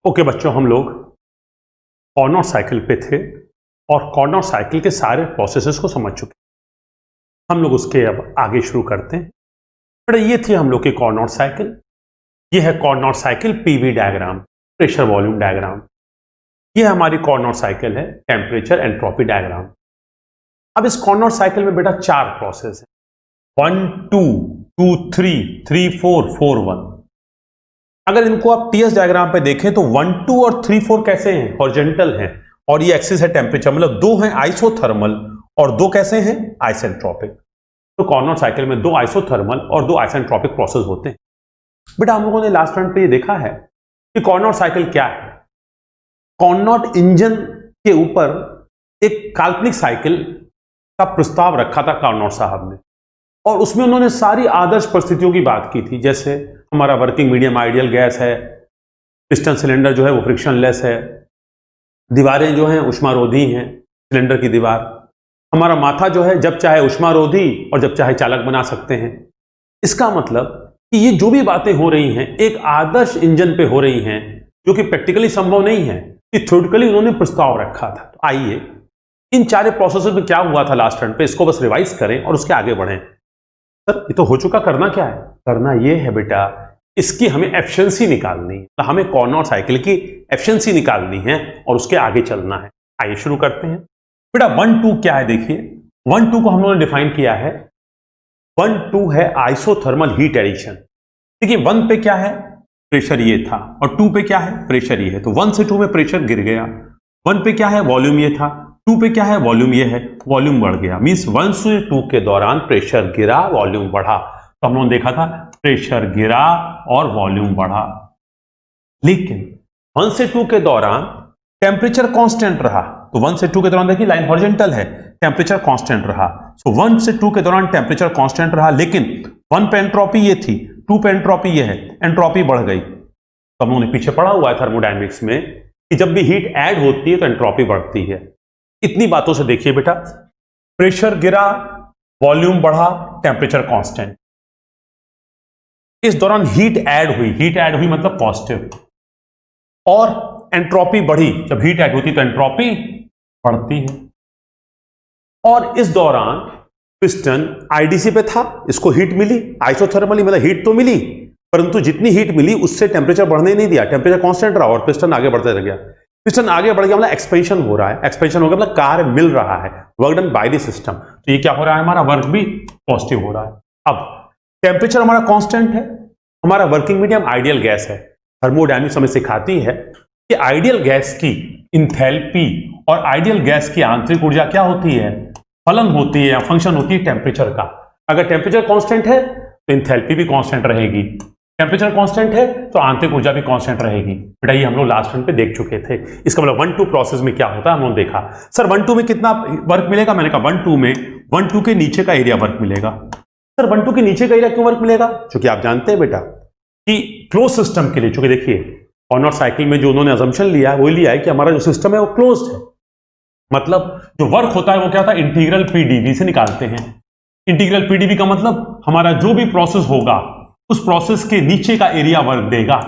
Okay बच्चों, हम लोग कॉर्नर साइकिल पे थे और कॉर्नर साइकिल के सारे प्रोसेसेस को समझ चुके। हम लोग उसके अब आगे शुरू करते हैं। बट ये थी हम लोग की कॉर्नर साइकिल। ये है corner cycle PV diagram, pressure volume diagram. ये हमारी कॉर्नर साइकिल है टेम्परेचर एंट्रोपी डायग्राम। अब इस कॉर्नर साइकिल में बेटा 4 प्रोसेस है, 1 2 2 3 3 4 4 1। अगर इनको आप टीएस डायग्राम पे देखें तो 1 2 और 3 4 कैसे हैं? हॉरिजॉन्टल हैं और ये एक्सिस है टेम्परेचर, मतलब 2 हैं आइसोथर्मल और 2 कैसे हैं? आइसेंट्रोपिक। तो कॉर्नर साइकिल में 2 आइसोथर्मल और 2 आइसेंट्रोपिक प्रोसेस होते हैं। बेटा हम लोगों ने लास्ट टाइम पे ये देखा है कि कॉर्नर साइकिल क्या है। कॉर्नर इंजन के ऊपर एक काल्पनिक साइकिल का प्रस्ताव रखा था कॉर्नर साहब ने, और उसमें उन्होंने सारी आदर्श परिस्थितियों की बात की थी। जैसे हमारा वर्किंग मीडियम आइडियल गैस है, पिस्टन सिलेंडर जो है वो फ्रिक्शनलेस है, दीवारें जो हैं ऊष्मारोधी हैं, सिलेंडर की दीवार, हमारा माथा जो है जब चाहे ऊष्मारोधी और जब चाहे चालक बना सकते हैं। इसका मतलब कि ये जो भी बातें हो रही हैं एक आदर्श इंजन पे हो रही हैं, जो कि प्रैक्टिकली संभव नहीं है, कि थ्योरेटिकली उन्होंने प्रस्ताव रखा था। तो आइए इन 4 प्रोसेसर में क्या हुआ था लास्ट टर्न पे, इसको बस रिवाइज करें और उसके आगे बढ़ें। सर ये तो हो चुका, करना क्या है? करना ये है बेटा, इसकी हमें एफिशिएंसी निकालनी है। तो हमें कॉर्नर साइकिल की एफिशिएंसी निकालनी है और उसके आगे चलना है। आइए शुरू करते हैं। बेटा 1 2 क्या है? देखिए 1 2 को हम लोगों ने डिफाइन किया है। 1 2 है आइसोथर्मल हीट एडिशन। देखिए 1 पे क्या है? प्रेशर ये था, और 2 पे क्या है? प्रेशर ये है। तो 1 से 2 में प्रेशर गिर गया। 1 पे क्या है? वॉल्यूम ये था। 2 पे क्या है? वॉल्यूम ये है। वॉल्यूम बढ़ गया, मींस 1 से 2 के दौरान प्रेशर गिरा, वॉल्यूम बढ़ा। तो हम लोगों ने देखा था प्रेशर गिरा और वॉल्यूम बढ़ा। लेकिन 1 से 2 के दौरान टेम्परेचर कांस्टेंट रहा। तो 1 से 2 के दौरान देखिए लाइन हॉरिजॉन्टल है, टेम्परेचर कांस्टेंट रहा। सो 1 से 2 के दौरान टेम्परेचर कांस्टेंट रहा, लेकिन 1 पे एंट्रोपी ये थी, 2 पे एंट्रोपी ये है, एंट्रोपी बढ़ गई। तो हम लोगों ने पीछे पढ़ा हुआ है थर्मोडायनेमिक्स में कि जब भी हीट ऐड होती है तो एंट्रोपी बढ़ती है। इतनी बातों से देखिए बेटा, प्रेशर गिरा, वॉल्यूम बढ़ा, टेम्परेचर कांस्टेंट। इस दौरान हीट ऐड हुई मतलब पॉजिटिव, और एंट्रोपी बढ़ी। जब हीट ऐड होती तो एंट्रोपी बढ़ती है। और इस दौरान पिस्टन आईडीसी पे था, इसको हीट मिली आइसोथर्मली, मतलब हीट तो मिली, परंतु जितनी हीट मिली उससे टेम्परेचर बढ़ने नहीं दिया, टेम्परेचर कांस्टेंट रहा और पिस्टन आगे बढ़ते रह गया। पिस्टन आगे बढ़ गया मतलब एक्सपेंशन हो रहा है, एक्सपेंशन हो गया मतलब कार्य मिल रहा है, work done by the system. तो ये क्या हो रहा है? हमारा वर्क भी पॉजिटिव हो रहा है। अब टेम्परेचर हमारा कांस्टेंट है, हमारा वर्किंग मीडियम आइडियल गैस है। थर्मोडायनेमिक्स हमें सिखाती है कि आइडियल गैस की इंथैल्पी और आइडियल गैस की आंतरिक ऊर्जा क्या होती है? फलन होती है या फंक्शन होती है टेम्परेचर का। अगर टेम्परेचर कांस्टेंट है तो इंथैल्पी भी कांस्टेंट रहेगी, टेम्परेचर कांस्टेंट है तो आंतरिक ऊर्जा भी कांस्टेंट रहेगी। बेटा ये हम लोग लास्ट टाइम पे देख चुके थे। इसका मतलब 1 2 प्रोसेस में क्या होता है हम लोग देखा। सर 1 2 में कितना वर्क मिलेगा? मैंने कहा 1 2 में 1 2 के नीचे का एरिया वर्क मिलेगा। सर 1 2 के नीचे का एरिया क्यों वर्क मिलेगा? क्योंकि आप जानते हैं बेटा कि क्लोज सिस्टम के लिए, चूंकि देखिए कॉर्नर साइकिल में जो उन्होंने अजम्पशन लिया है वो लिया है कि हमारा जो सिस्टम है वो क्लोज्ड है, मतलब जो वर्क होता है वो क्या था? इंटीग्रल पीडीवी से निकालते हैं। इंटीग्रल पीडीवी का मतलब हमारा जो भी प्रोसेस होगा उस प्रोसेस के नीचे का एरिया वर्क देगा।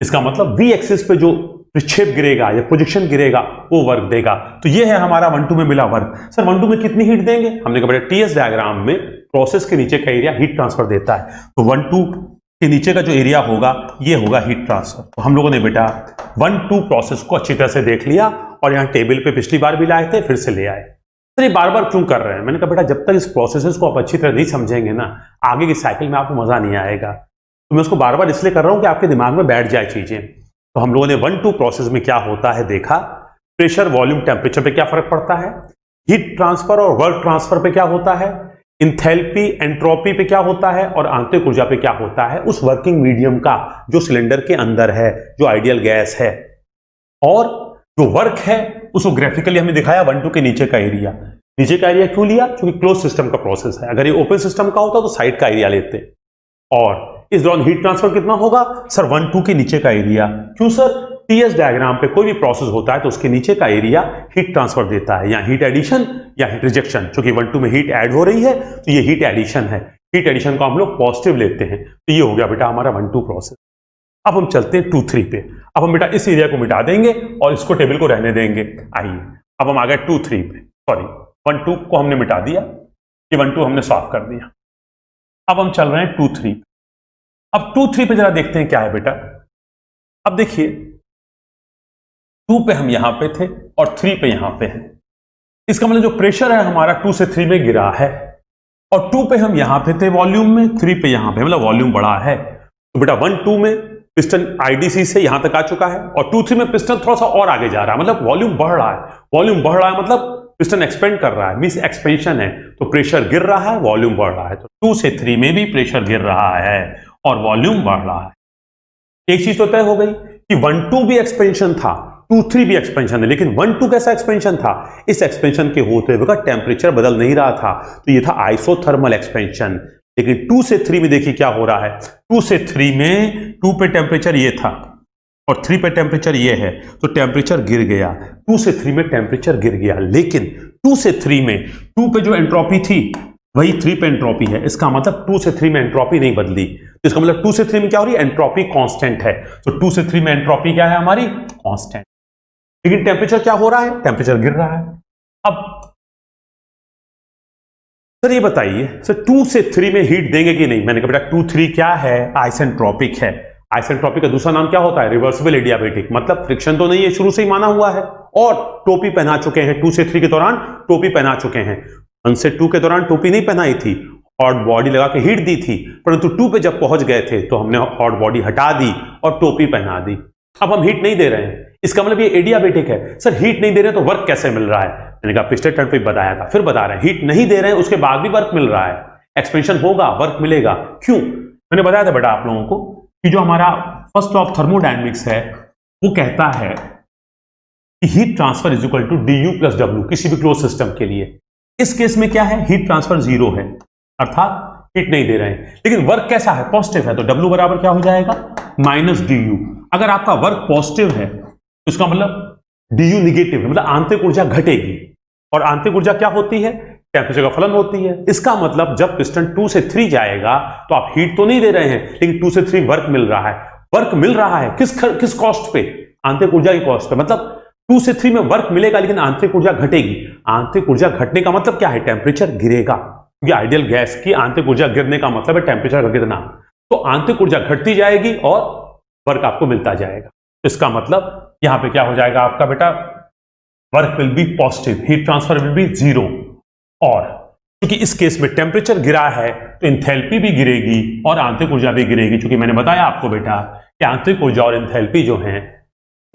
इसका मतलब वी एक्सिस पे जो विक्षेप गिरेगा या प्रोजेक्शन गिरेगा वो वर्क देगा। तो ये है हमारा 1 2 में मिला वर्क। सर 1 2 में कितनी हीट देंगे? हमने कहा बेटा टीएस डायग्राम में प्रोसेस के नीचे का एरिया हीट ट्रांसफर देता है। तो 1 2 के नीचे का जो एरिया होगा ये होगा हीट ट्रांसफर। तो हम लोगों ने बेटा 1 2 प्रोसेस को अच्छी तरह से देख लिया और यहाँ टेबल पे पिछली बार भी लाए थे, फिर से ले आए। तो ये बार बार क्यों कर रहे हैं? मैंने कहा बेटा जब तक इस प्रोसेसेस को आप अच्छी तरह नहीं समझेंगे ना, आगे की साइकिल में आपको मजा नहीं आएगा। तो मैं उसको बार बार इसलिए कर रहा हूं कि आपके दिमाग में बैठ जाए चीजें। तो हम लोगों ने 1 2 प्रोसेस में क्या होता है देखा। प्रेशर वॉल्यूम टेम्परेचर पे क्या फर्क पड़ता है, हीट ट्रांसफर और वर्क ट्रांसफर पे क्या होता है, इंथैल्पी एंट्रोपी पे क्या होता है, और आंतरिक ऊर्जा पे क्या होता है उस वर्किंग मीडियम का जो सिलेंडर के अंदर है, जो आइडियल गैस है। और जो वर्क है उसको ग्राफिकली हमने दिखाया 1 2 के नीचे का एरिया। नीचे का एरिया क्यों लिया? क्योंकि क्लोज सिस्टम का प्रोसेस है। अगर ये ओपन सिस्टम का होता तो साइड का एरिया लेते। और इस दौरान हीट ट्रांसफर कितना होगा? सर 1 2 के नीचे का एरिया। क्यों सर? टीएस डायग्राम पे कोई भी प्रोसेस होता है तो उसके नीचे का एरिया हीट ट्रांसफर देता है, या हीट एडिशन या हीट रिजेक्शन। क्योंकि 1 2 में हीट ऐड हो रही है तो ये हीट एडिशन है। हीट एडिशन को हम लोग पॉजिटिव लेते हैं। तो ये हो गया बेटा हमारा 1 2 प्रोसेस। अब हम चलते हैं 2, 3 पे। अब हम बेटा इस एरिया को मिटा देंगे और इसको टेबल को रहने देंगे। आइए अब हम आ गए 2, 3 पे, सॉरी 1, 2 को हमने मिटा दिया, ये 1, 2 हमने सॉल्व कर दिया। अब हम चल रहे हैं 2, 3। अब 2, 3 पे जरा देखते हैं क्या है बेटा। अब देखिए 2 पे हम यहां पे थे और 3 पे यहां पे हैं। इसका मतलब जो प्रेशर है हमारा 2 से 3 में गिरा है, और 2 पे हम यहां पे थे वॉल्यूम में, 3 पे यहां पे, मतलब वॉल्यूम बढ़ा है। तो बेटा 1, 2 में पिस्टन आईडीसी से यहां तक आ चुका है, और 2, 3 में पिस्टन थोड़ा सा और आगे जा रहा है, मतलब वॉल्यूम बढ़ रहा है। वॉल्यूम बढ़ रहा है मतलब पिस्टन एक्सपेंड कर रहा है, मींस एक्सपेंशन है, तो प्रेशर गिर रहा है, वॉल्यूम बढ़ रहा है। तो 2 से 3 में भी प्रेशर गिर रहा है और वॉल्यूम बढ़ रहा है। एक चीज तो तय हो गई कि 1, 2 भी एक्सपेंशन था, 2, 3 भी एक्सपेंशन है, लेकिन 1, 2 कैसा एक्सपेंशन था? इस एक्सपेंशन के होते हुए टेम्परेचर बदल नहीं रहा था, तो ये था आइसोथर्मल एक्सपेंशन। लेकिन 2 से 3 में देखिए क्या हो रहा है। 2 से 3 में 2 पे टेम्परेचर ये था और 3 पे टेम्परेचर ये है, तो टेम्परेचर गिर गया। 2 से 3 में टेम्परेचर गिर गया, लेकिन 2 से 3 में 2 पे जो एंट्रोपी थी वही 3 पे एंट्रोपी है। इसका मतलब 2 से 3 में एंट्रोपी नहीं बदली, तो इसका मतलब 2 से 3 में क्या हो रही है? एंट्रोपी कांस्टेंट है। तो 2 से 3 में एंट्रोपी क्या है हमारी? कांस्टेंट। लेकिन टेम्परेचर क्या हो रहा है? टेम्परेचर गिर रहा है। अब सर ये बताइए, सर 2 से 3 में हीट देंगे कि नहीं? मैंने कहा बेटा 2, 3 क्या है? आइसेंट्रोपिक है। आइसेंट्रोपिक का दूसरा नाम क्या होता है? Reversible adiabatic. मतलब फ्रिक्शन तो नहीं है, शुरू से ही माना हुआ है, और टोपी पहना चुके हैं। 2 से 3 के दौरान टोपी पहना चुके हैं। 1 से 2 के दौरान टोपी नहीं पहनाई थी, हॉट बॉडी लगा के हीट दी थी, परंतु 2 पे जब पहुंच गए थे तो हमने हॉट बॉडी हटा दी और टोपी पहना दी। अब हम हीट नहीं दे रहे हैं, इसका मतलब ये एडियाबेटिक है। सर हीट नहीं दे रहे तो वर्क कैसे मिल रहा है? मैंने कहा पिछले टर्न पे बताया था, फिर बता रहे हैं, हीट नहीं दे रहे हैं उसके बाद भी वर्क मिल रहा है, एक्सपेंशन होगा, वर्क मिलेगा। क्यों? मैंने बताया था बेटा आप लोगों को कि जो हमारा फर्स्ट लॉ ऑफ थर्मोडायनेमिक्स है वो कहता है कि heat transfer is equal to D U plus W किसी भी क्लोज सिस्टम के लिए। इस केस में क्या है? हीट ट्रांसफर 0 है, अर्थात हीट नहीं दे रहे हैं, लेकिन वर्क कैसा है? पॉजिटिव है, तो डब्ल्यू बराबर क्या हो जाएगा? Minus D you. अगर आपका वर्क पॉजिटिव है तो इसका मतलब डी यू निगेटिव है, मतलब आंतरिक ऊर्जा घटेगी, और आंतरिक ऊर्जा क्या होती है? टेम्परेचर का फलन होती है। इसका मतलब जब पिस्टन 2 से 3 जाएगा तो आप हीट तो नहीं दे रहे हैं, लेकिन 2 से 3 वर्क मिल रहा है। वर्क मिल रहा है किस कॉस्ट पे? आंतरिक ऊर्जा की कॉस्ट पे। मतलब 2 से 3 में वर्क मिलेगा लेकिन आंतरिक ऊर्जा घटेगी। आंतरिक ऊर्जा घटने का मतलब क्या है? टेम्परेचर गिरेगा, क्योंकि आइडियल गैस की आंतरिक ऊर्जा गिरने का मतलब है टेम्परेचर का गिरना। तो आंतरिक ऊर्जा घटती जाएगी और वर्क आपको मिलता जाएगा। इसका मतलब यहां पे क्या हो जाएगा आपका बेटा? Work will be positive, heat transfer will be 0, और क्योंकि इस केस में टेम्परेचर गिरा है तो एंथैल्पी भी गिरेगी और आंतरिक ऊर्जा भी गिरेगी। क्योंकि मैंने बताया आपको बेटा कि आंतरिक ऊर्जा और एंथैल्पी जो है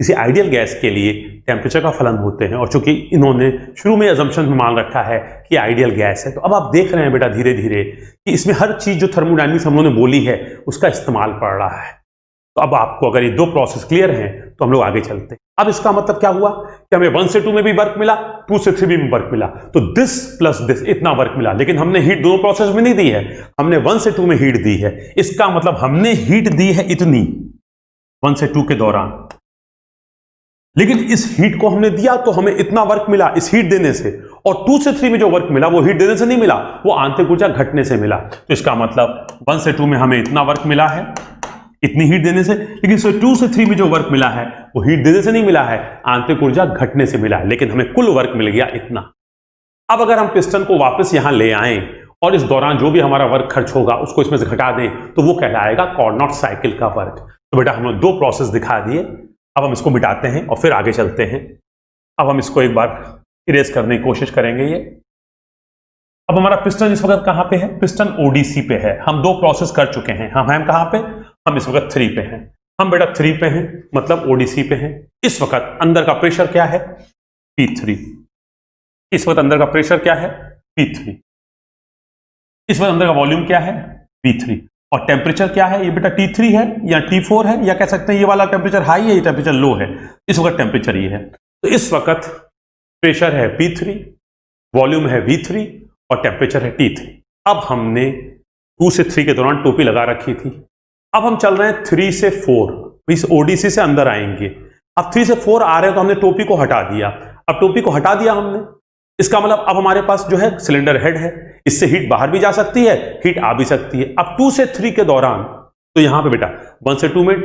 किसी आइडियल गैस के लिए टेम्परेचर का फलन होते हैं, और चूंकि इन्होंने शुरू में अजम्पशन में मान रखा है कि आइडियल गैस है, तो अब आप देख रहे हैं बेटा धीरे धीरे कि इसमें हर चीज जो थर्मोडायनेमिक्स हम लोगों ने बोली है उसका इस्तेमाल पड़ रहा है। तो अब आपको अगर ये 2 प्रोसेस क्लियर हैं तो हम लोग आगे चलते हैं। अब इसका मतलब क्या हुआ कि हमें 1 से 2 में भी वर्क मिला, 2 से 3 में वर्क मिला, तो दिस प्लस दिस इतना वर्क मिला, लेकिन हमने हीट दोनों प्रोसेस में नहीं दी है, हमने 1 से 2 में हीट दी है। इसका मतलब हमने हीट दी है इतनी 1 से 2 के दौरान, लेकिन इस हीट को हमने दिया तो हमें इतना वर्क मिला इस हीट देने से, और 2 से 3 में जो वर्क मिला वो हीट देने से नहीं मिला, वो आंतरिक ऊर्जा घटने से मिला। तो इसका मतलब 1 से 2 में हमें इतना वर्क मिला है इतनी हीट देने से, लेकिन 2 से 3 में जो वर्क मिला है वो हीट देने से नहीं मिला है, आंतरिक ऊर्जा घटने से मिला है, लेकिन हमें कुल वर्क मिल गया इतना। अब अगर हम पिस्टन को वापस यहां ले आएं और इस दौरान जो भी हमारा वर्क खर्च होगा उसको इसमें से घटा दें, तो वो कहलाएगा कार्नोट साइकिल का वर्क। तो बेटा हमने 2 प्रोसेस दिखा दिए, अब हम इसको मिटाते हैं और फिर आगे चलते हैं। अब हम इसको एक बार इरेज करने की कोशिश करेंगे। ये अब हमारा पिस्टन इस वक्त कहां पे है? पिस्टन ओडीसी पे है। हम 2 प्रोसेस कर चुके हैं। हम कहां पे? हम इस वक्त 3 पे हैं। हम बेटा 3 पे हैं, मतलब ओडीसी पे हैं। इस वक्त अंदर का प्रेशर क्या है? P3। इस वक्त अंदर का प्रेशर क्या है? P3। इस वक्त अंदर का वॉल्यूम क्या है? V3। और टेम्परेचर क्या है? ये बेटा T3 है या T4 है, या कह सकते हैं ये वाला टेम्परेचर हाई है, ये टेम्परेचर लो है। इस वक्त टेम्परेचर ये है। तो इस वक्त प्रेशर है P3, वॉल्यूम है V3 और टेम्परेचर है T3। अब हमने 2 से 3 के दौरान टोपी लगा रखी थी। अब हम चल रहे हैं 3 से 4, इस ओडीसी से अंदर आएंगे। अब 3 से 4 आ रहे हैं तो हमने टोपी को हटा दिया। अब टोपी को हटा दिया हमने, इसका मतलब अब हमारे पास जो है सिलेंडर हेड है, इससे हीट बाहर भी जा सकती है, हीट आ भी सकती है। अब 2 से 3 के दौरान तो यहां पे बेटा 1 से 2 में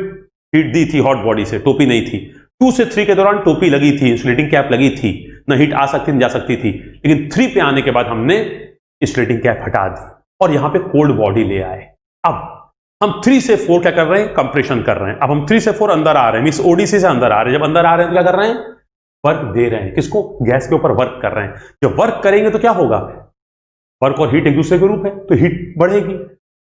हीट दी थी हॉट बॉडी से, टोपी नहीं थी। 2 से 3 के दौरान टोपी लगी थी, इंसुलेटिंग कैप लगी थी, ना हीट आ सकती न जा सकती थी। लेकिन 3 पे आने के बाद हमने इंसुलेटिंग कैप हटा दी और यहां पे कोल्ड बॉडी ले आए। अब हम 3 से 4 क्या कर रहे हैं, कंप्रेशन कर रहे हैं। अब हम 3 से 4 अंदर आ रहे हैं, मींस ओडीसी से अंदर आ रहे हैं। जब अंदर आ रहे हैं तो क्या कर रहे हैं, वर्क दे रहे हैं। किसको, गैस के ऊपर वर्क कर रहे हैं। जब वर्क करेंगे तो क्या होगा, वर्क और हीट एक दूसरे के रूप है, तो हीट बढ़ेगी।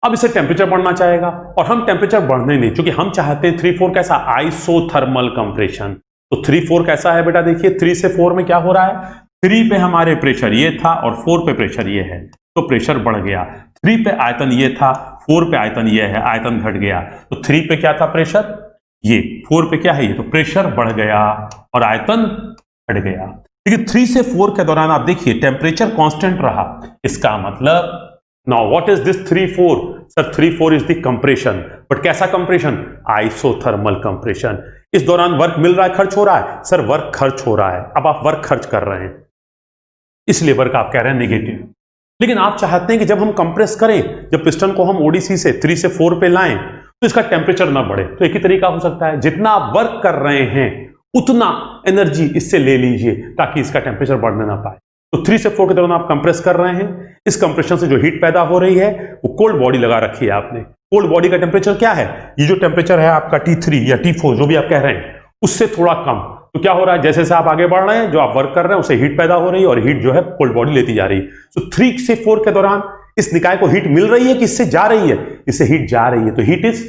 अब इससे टेम्परेचर बढ़ना चाहेगा और हम टेम्परेचर बढ़ने नहीं, क्योंकि हम चाहते हैं 3-4 कैसा, आइसोथर्मल कंप्रेशन। तो 3-4 कैसा है बेटा, देखिए 3 से 4 में क्या हो रहा है, 3 पे हमारे प्रेशर ये था और 4 पे प्रेशर ये है, तो प्रेशर बढ़ गया। 3 पे आयतन ये था, 4 पे आयतन ये है, आयतन घट गया। तो 3 पे क्या था प्रेशर, ये 4 पे क्या है ये, तो प्रेशर बढ़ गया और आयतन घट गया। लेकिन 3 से 4 के दौरान आप देखिए टेम्परेचर कांस्टेंट रहा। इसका मतलब now what is this 3-4, sir 3-4 is the compression, but कैसा कंप्रेशन, आइसोथर्मल कंप्रेशन। इस दौरान वर्क मिल रहा है, खर्च हो रहा है, सर वर्क खर्च हो रहा है। अब आप वर्क खर्च कर रहे हैं, इसलिए वर्क आप कह रहे हैं नेगेटिव। लेकिन आप चाहते हैं कि जब हम कंप्रेस करें, जब पिस्टन को हम ओडीसी से 3 से 4 पे लाएं, तो इसका टेम्परेचर ना बढ़े। तो एक ही तरीका हो सकता है, जितना आप वर्क कर रहे हैं उतना एनर्जी इससे ले लीजिए ताकि इसका टेम्परेचर बढ़ने ना पाए। तो 3 से 4 के दौरान आप कंप्रेस कर रहे हैं, इस कंप्रेशन से जो हीट पैदा हो रही है वो कोल्ड बॉडी लगा रखी है आपने। कोल्ड बॉडी का टेम्परेचर क्या है, ये जो टेम्परेचर है आपका T3 या T4 जो भी आप कह रहे हैं, उससे थोड़ा कम। तो क्या हो रहा है, जैसे जैसे आप आगे बढ़ रहे हैं, जो आप वर्क कर रहे हैं उससे हीट पैदा हो रही है और हीट जो है कोल्ड बॉडी लेती जा रही है। तो 3 से 4 के दौरान इस निकाय को हीट मिल रही है कि इससे जा रही है, इससे हीट जा रही है। तो heat is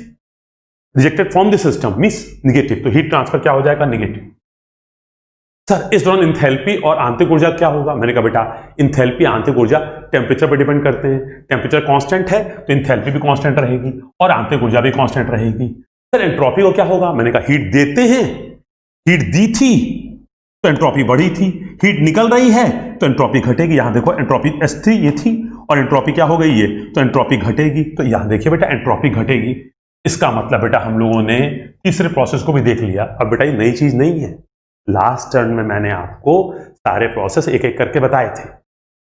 rejected from the system, means negative. तो हीट ट्रांसफर क्या हो जाएगा, निगेटिव। सर इस दौरान इंथैल्पी और आंतरिक ऊर्जा क्या होगा, मैंने कहा बेटा इंथैल्पी आंतरिक ऊर्जा टेम्परेचर पर डिपेंड करते हैं। टेम्परेचर कांस्टेंट है तो इंथैल्पी भी कांस्टेंट रहेगी और आंतरिक ऊर्जा भी कांस्टेंट रहेगी। सर एंट्रोपी को क्या होगा, मैंने कहा हीट देते हैं, हीट दी थी तो एंट्रोपी बढ़ी थी, हीट निकल रही है तो एंट्रोपी घटेगी। यहां देखो एंट्रोपी S3 ये थी और एंट्रोपी क्या हो गई ये, तो एंट्रोपी घटेगी। तो यहां देखिए बेटा एंट्रोपी घटेगी। इसका मतलब बेटा हम लोगों ने तीसरे प्रोसेस को भी देख लिया। अब बेटा ये नई चीज नहीं है, लास्ट टर्न में मैंने आपको सारे प्रोसेस एक एक करके बताए थे।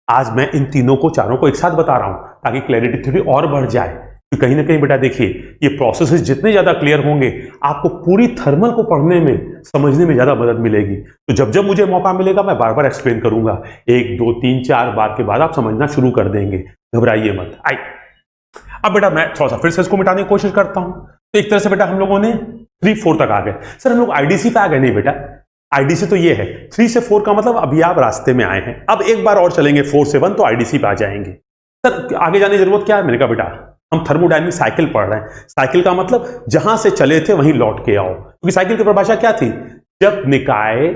आज मैं इन तीनों को, चारों को एक साथ बता रहा हूं ताकि क्लैरिटी थोड़ी और बढ़ जाए। तो कहीं ना कहीं बेटा देखिए ये प्रोसेसेस जितने ज्यादा क्लियर होंगे, आपको पूरी थर्मल को पढ़ने में, समझने में ज्यादा मदद मिलेगी। तो जब जब मुझे मौका मिलेगा मैं बार बार एक्सप्लेन करूंगा। 1, 2, 3, 4 बार के बाद आप समझना शुरू कर देंगे, घबराइए मत। आई अब बेटा मैं थोड़ा सा फिर से इसको मिटाने की कोशिश करता हूं। तो एक तरह से बेटा हम लोगों ने 3-4 तक आ गए। सर हम लोग आईडीसी पे आ गए, नहीं बेटा आईडीसी तो ये है। 3 से 4 का मतलब अभी आप रास्ते में आए हैं, अब एक बार और चलेंगे 4 से 1 तो आईडीसी पे आ जाएंगे। सर आगे जाने की जरूरत क्या है, मैंने कहा बेटा हम थर्मोडायनेमिक साइकिल पढ़ रहे हैं। साइकिल का मतलब जहां से चले थे वहीं लौट के आओ, क्योंकि साइकिल की परिभाषा क्या थी, जब निकाय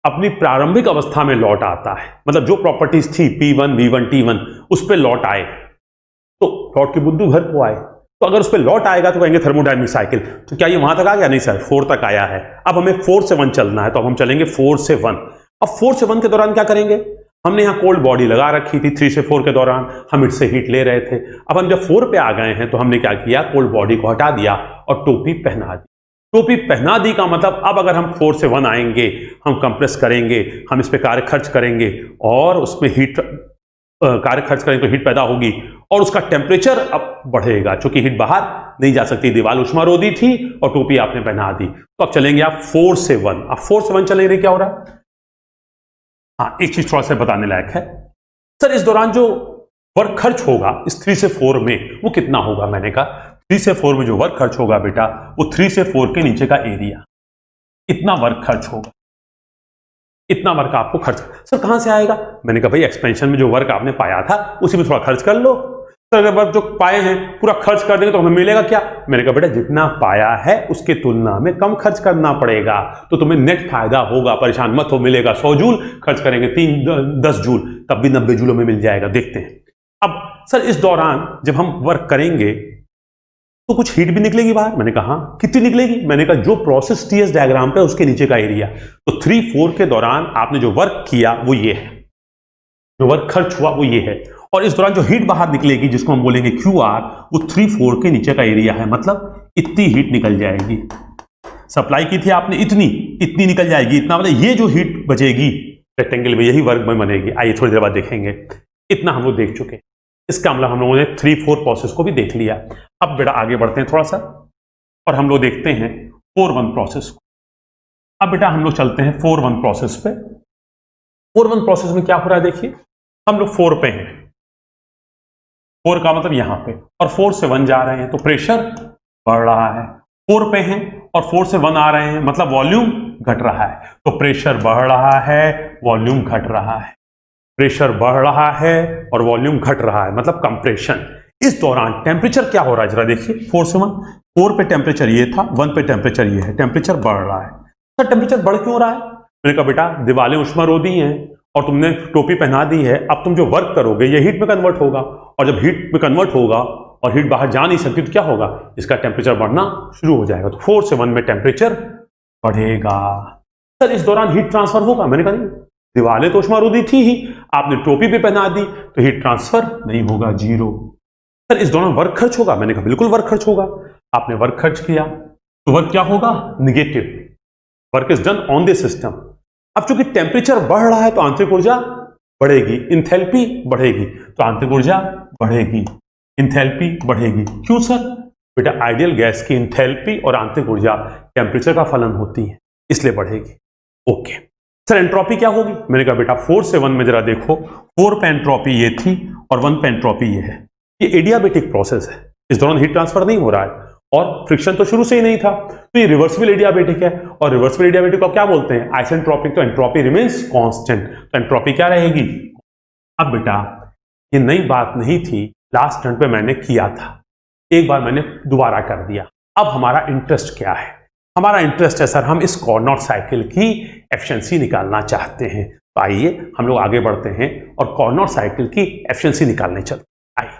अपनी प्रारंभिक अवस्था में लौट आता है, मतलब जो प्रॉपर्टीज थी P1, V1, T1 उस पर लौट आए तो लौट के बुद्धू घर को आए। तो अगर उस पर लौट आएगा तो कहेंगे थर्मोडायनेमिक साइकिल। तो क्या ये वहां तक आ गया, नहीं सर 4 तक आया है। अब हमें 4 से 1 चलना है, तो अब हम चलेंगे 4 से 1। अब 4 से 1 के दौरान क्या करेंगे, हमने यहाँ कोल्ड बॉडी लगा रखी थी। 3 से 4 के दौरान हम इससे हीट ले रहे थे। अब हम जब 4 पे आ गए हैं तो हमने क्या किया, कोल्ड बॉडी को हटा दिया और टोपी पहना दी। टोपी पहना दी का मतलब अब अगर हम 4 से 1 आएंगे, हम कंप्रेस करेंगे, हम इस पे कार्य खर्च करेंगे और उसमें हीट कार्य खर्च करेंगे तो हीट पैदा होगी और उसका टेम्परेचर अब बढ़ेगा, क्योंकि हीट बाहर नहीं जा सकती, दीवार उष्मारोधी थी और टोपी आपने पहना दी। तो अब चलेंगे आप 4 से 1। अब 4 से 1 चलेंगे, क्या हो रहा है, हाँ एक चीज थोड़ा सा बताने लायक है। सर इस दौरान जो वर्क खर्च होगा इस 3 से 4 में वो कितना होगा, मैंने कहा 3 से 4 में जो वर्क खर्च होगा बेटा वो 3 से 4 के नीचे का एरिया, इतना वर्क खर्च होगा, इतना वर्क आपको खर्च। सर कहां से आएगा, मैंने कहा भाई एक्सपेंशन में जो वर्क आपने पाया था उसी में थोड़ा खर्च कर लो। सर अगर वर्क जो पाए हैं पूरा खर्च कर देंगे तो हमें मिलेगा क्या, मैंने कहा बेटा जितना पाया है उसके तुलना में कम खर्च करना पड़ेगा तो तुम्हें नेट फायदा होगा, परेशान मत हो। मिलेगा 100 जूल, खर्च करेंगे 10 जूल, तब भी 90 जूलों में मिल जाएगा। देखते हैं। अब सर इस दौरान जब हम वर्क करेंगे तो कुछ हीट भी निकलेगी बाहर, मैंने कहा कितनी निकलेगी, मैंने कहा जो प्रोसेस टीएस डायग्राम पे उसके नीचे का एरिया। तो 3-4 के दौरान आपने जो वर्क किया वो ये है, जो वर्क खर्च हुआ वो ये है, और इस दौरान जो हीट बाहर निकलेगी जिसको हम बोलेंगे QR, वो 3-4 के नीचे का एरिया है, मतलब इतनी हीट निकल जाएगी। सप्लाई की थी आपने इतनी निकल जाएगी, इतना मतलब ये जो हीट बचेगी रेक्टेंगल में यही वर्क में बनेगी। आइए थोड़ी देर बाद देखेंगे। इतना हम लोग देख चुके हैं, इसका मतलब हम लोगों ने 3-4 प्रोसेस को भी देख लिया। अब बेटा आगे बढ़ते हैं थोड़ा सा और हम लोग देखते हैं 4-1 प्रोसेस को। अब बेटा हम लोग चलते हैं 4-1 प्रोसेस पे। 4-1 प्रोसेस में क्या हो रहा है देखिए, हम लोग 4 पे हैं, 4 का मतलब यहां पे, और 4 से 1 जा रहे हैं तो प्रेशर बढ़ रहा है। 4 पे हैं और 4 से 1 आ रहे हैं मतलब वॉल्यूम घट रहा है, तो प्रेशर बढ़ रहा है, वॉल्यूम घट रहा है। प्रेशर बढ़ रहा है और वॉल्यूम घट रहा है मतलब कंप्रेशन। इस दौरान टेम्परेचर क्या हो रहा है जरा देखिए, 4 से 1, 4 पे टेम्परेचर ये था, 1 पे टेम्परेचर ये है, टेम्परेचर बढ़ रहा है। सर टेम्परेचर बढ़ क्यों रहा है? मैंने कहा बेटा दीवारें ऊष्मारोधी हैं और तुमने टोपी पहना दी है, अब तुम जो वर्क करोगे ये हीट में कन्वर्ट होगा, और जब हीट में कन्वर्ट होगा और हीट बाहर जा नहीं सकती तो क्या होगा, इसका टेम्परेचर बढ़ना शुरू हो जाएगा। तो 4 से 1 में टेम्परेचर बढ़ेगा। सर इस दौरान हीट ट्रांसफर होगा? मैंने कहा नहीं, दीवारें तो ऊष्मारोधी थी ही, आपने टोपी भी पहना दी तो हीट ट्रांसफर नहीं होगा, जीरो। सर इस दौरान वर्क खर्च होगा? मैंने कहा बिल्कुल वर्क खर्च होगा। आपने वर्क खर्च किया तो वर्क क्या होगा, negative. Work is done on the system. अब चूंकि टेम्परेचर बढ़ रहा है तो आंतरिक ऊर्जा बढ़ेगी, इंथैल्पी बढ़ेगी, तो आंतरिक ऊर्जा बढ़ेगी, इंथैल्पी बढ़ेगी। क्यों सर? बेटा आइडियल गैस की इंथैल्पी और आंतरिक ऊर्जा टेम्परेचर का फलन होती है, इसलिए बढ़ेगी। ओके सर एंट्रोपी क्या होगी? मैंने कहा बेटा 4 से 1 में जरा देखो, 4 पे एंट्रोपी ये थी और 1 पे एंट्रोपी ये है। ये एडियाबेटिक प्रोसेस है, इस दौरान हीट ट्रांसफर नहीं हो रहा है और फ्रिक्शन तो शुरू से ही नहीं था, तो ये रिवर्सिबल एडियाबेटिक है। और रिवर्सिबल एडियाबेटिक को क्या बोलते हैं? आइसेंट्रोपिक। तो एंट्रोपी रिमेन्स कांस्टेंट, तो एंट्रोपी क्या रहेगी? अब बेटा ये नई बात नहीं थी, लास्ट टर्न पे मैंने किया था, एक बार मैंने दोबारा कर दिया। अब हमारा इंटरेस्ट क्या है? हमारा इंटरेस्ट है सर हम इस कॉर्नोट साइकिल की एफिशिएंसी निकालना चाहते हैं। तो आइए हम लोग आगे बढ़ते हैं और कॉर्नोट साइकिल की एफिशिएंसी निकालने चलते हैं। आइए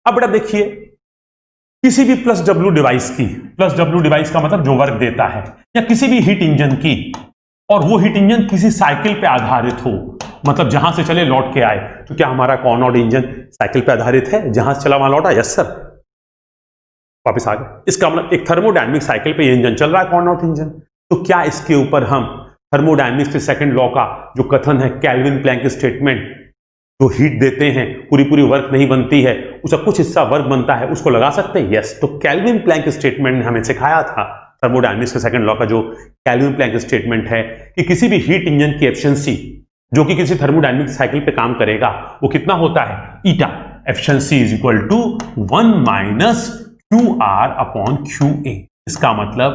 अब बेटा देखिए, किसी भी प्लस डब्ल्यू डिवाइस की, प्लस डब्ल्यू डिवाइस का मतलब जो वर्क देता है, या किसी भी हीट इंजन की, और वो हीट इंजन किसी साइकिल पे आधारित हो, मतलब जहां से चले लौट के आए, तो क्या हमारा कॉर्नोट इंजन साइकिल पे आधारित है? जहां से चला वहां लौटा? यस सर, वापस आ गए। इसका मतलब एक थर्मोडायनेमिक साइकिल पे ये इंजन चल रहा है, कॉर्नोट इंजन। तो क्या इसके ऊपर हम थर्मोडायनेमिक्स के सेकंड लॉ का जो कथन है, केल्विन प्लैंक स्टेटमेंट, जो हीट देते हैं पूरी पूरी वर्क नहीं बनती है, उसका कुछ हिस्सा वर्क बनता है, उसको लगा सकते हैं? यस। तो केल्विन प्लैंक स्टेटमेंट ने हमें सिखाया था, थर्मोडायनेमिक्स के सेकंड लॉ का जो केल्विन प्लैंक स्टेटमेंट है, कि किसी भी हीट इंजन की एफिशिएंसी जो कि किसी थर्मोडायनेमिक साइकिल पे काम करेगा वो कितना होता है? Eta. Efficiency is equal to 1 minus QR upon QA। इसका मतलब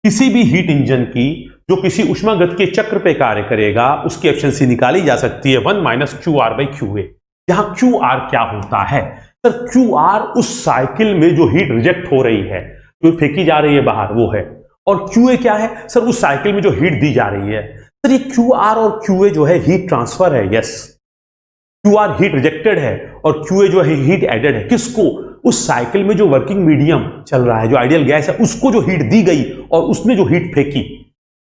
किसी भी हीट इंजन की जो किसी ऊष्मागतिकीय चक्र पे कार्य करेगा उसकी एफिशिएंसी निकाली जा सकती है 1 माइनस QR बाई QA। यहां QR क्या होता है? सर QR उस साइकिल में जो हीट रिजेक्ट हो रही है, जो फेंकी जा रही है बाहर, वो है। और QA क्या है? सर उस साइकिल में जो हीट दी जा रही है। सर ये QR और QA जो है हीट ट्रांसफर है। यस, QR हीट रिजेक्टेड है और QA जो है हीट एडेड है। किसको? उस साइकिल में जो वर्किंग मीडियम चल रहा है, जो आइडियल गैस है, उसको जो हीट दी गई और उसने जो हीट फेंकी।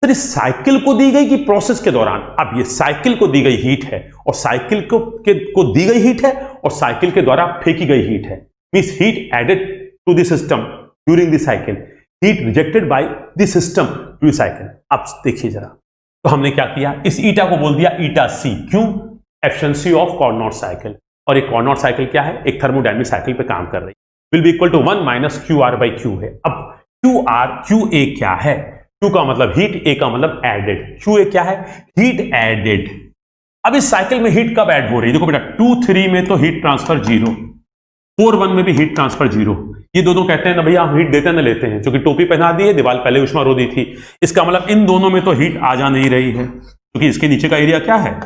सर इस साइकिल को दी गई कि प्रोसेस के दौरान? अब ये साइकिल को दी गई हीट है और साइकिल को दी गई हीट है और साइकिल के द्वारा फेंकी गई हीट है। Means heat added to the system during the cycle, heat rejected by the system during cycle. अब देखिए जरा, तो हमने क्या किया, इस ईटा को बोल दिया ईटा सी। क्यों? Efficiency of Carnot cycle. और एक कॉर्नोट साइकिल क्या है? एक थर्मोडायनेमिक साइकिल पे काम कर रही है। Will be equal to 1 minus QR by Q है। अब QA क्या है? Q का मतलब हीट, A का मतलब एडेड। QA क्या है? Heat added. अब इस साइकिल में हीट कब ऐड हो रही है? देखो बेटा 2-3 में तो हीट ट्रांसफर 0, 4-1 में भी हीट ट्रांसफर 0। ये दोनों कहते हैं ना भैया हम हीट देते ना लेते हैं, क्योंकि टोपी पहना दी है, दीवार पहले ऊष्मारोधी थी। इसका मतलब इन दोनों में तो हीट आ जा नहीं रही है, क्योंकि इसके नीचे का एरिया क्या है?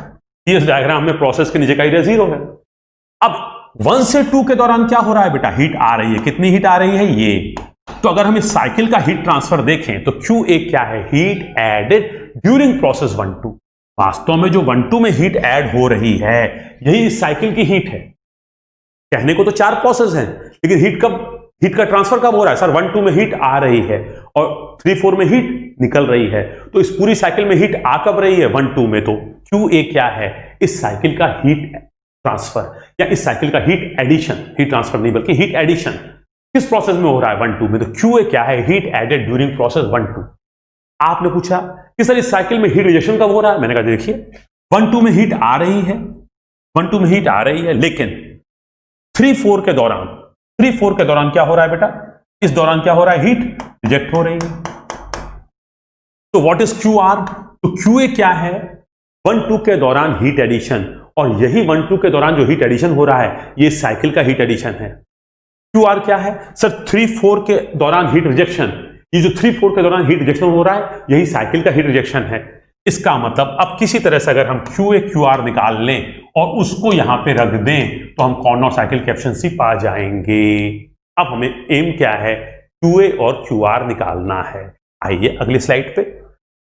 इस डायग्राम में प्रोसेस के नीचे का एरिया 0 है। अब 1 से 2 के दौरान क्या हो रहा है बेटा? हीट आ रही है। कितनी हीट आ रही है? ये। तो अगर हम इस साइकिल का हीट ट्रांसफर देखें तो QA क्या है? Heat added during process 1-2। वास्तव में जो 1-2 में हीट ऐड हो रही है यही इस साइकिल की हीट है। कहने को तो 4 प्रोसेस हैं, लेकिन हीट का ट्रांसफर कब हो रहा है? सर 1-2 में हीट आ रही है और 3-4 में हीट निकल रही है। तो इस पूरी साइकिल में हीट आ कब रही है? 1-2 में। तो QA क्या है? इस साइकिल का हीट ट्रांसफर या इस साइकिल का हीट एडिशन। हीट ट्रांसफर नहीं बल्कि हीट एडिशन किस प्रोसेस में हो रहा है? 1-2 में। तो QA क्या है? Heat added during process 1-2। आपने पूछा कि सर इस साइकिल में हीट रिजेक्शन कब हो रहा है? मैंने कहा देखिए 1-2 में हीट आ रही है, 1-2 में हीट आ रही है, लेकिन 3-4 के दौरान क्या हो रहा है बेटा? इस दौरान क्या हो रहा है? हीट रिजेक्ट हो रही है। तो व्हाट इज क्यू आर? तो क्यू ए क्या है? 1-2 के दौरान हीट एडिशन, और यही 1-2 के दौरान जो हीट एडिशन हो रहा है ये साइकिल का हीट एडिशन है। क्यू आर क्या है सर? 3-4 के दौरान हीट रिजेक्शन। ये जो 3-4 के दौरान हीट रिजेक्शन हो रहा है यही साइकिल का हीट रिजेक्शन है। इसका मतलब अब किसी तरह से अगर हम क्यू ए क्यू आर निकाल लें और उसको यहां पे रख दें तो हम कॉर्नर साइकिल की एफिशिएंसी पा जाएंगे। अब हमें एम क्या है? क्यू ए और क्यू आर निकालना है। आइए अगली स्लाइड पे।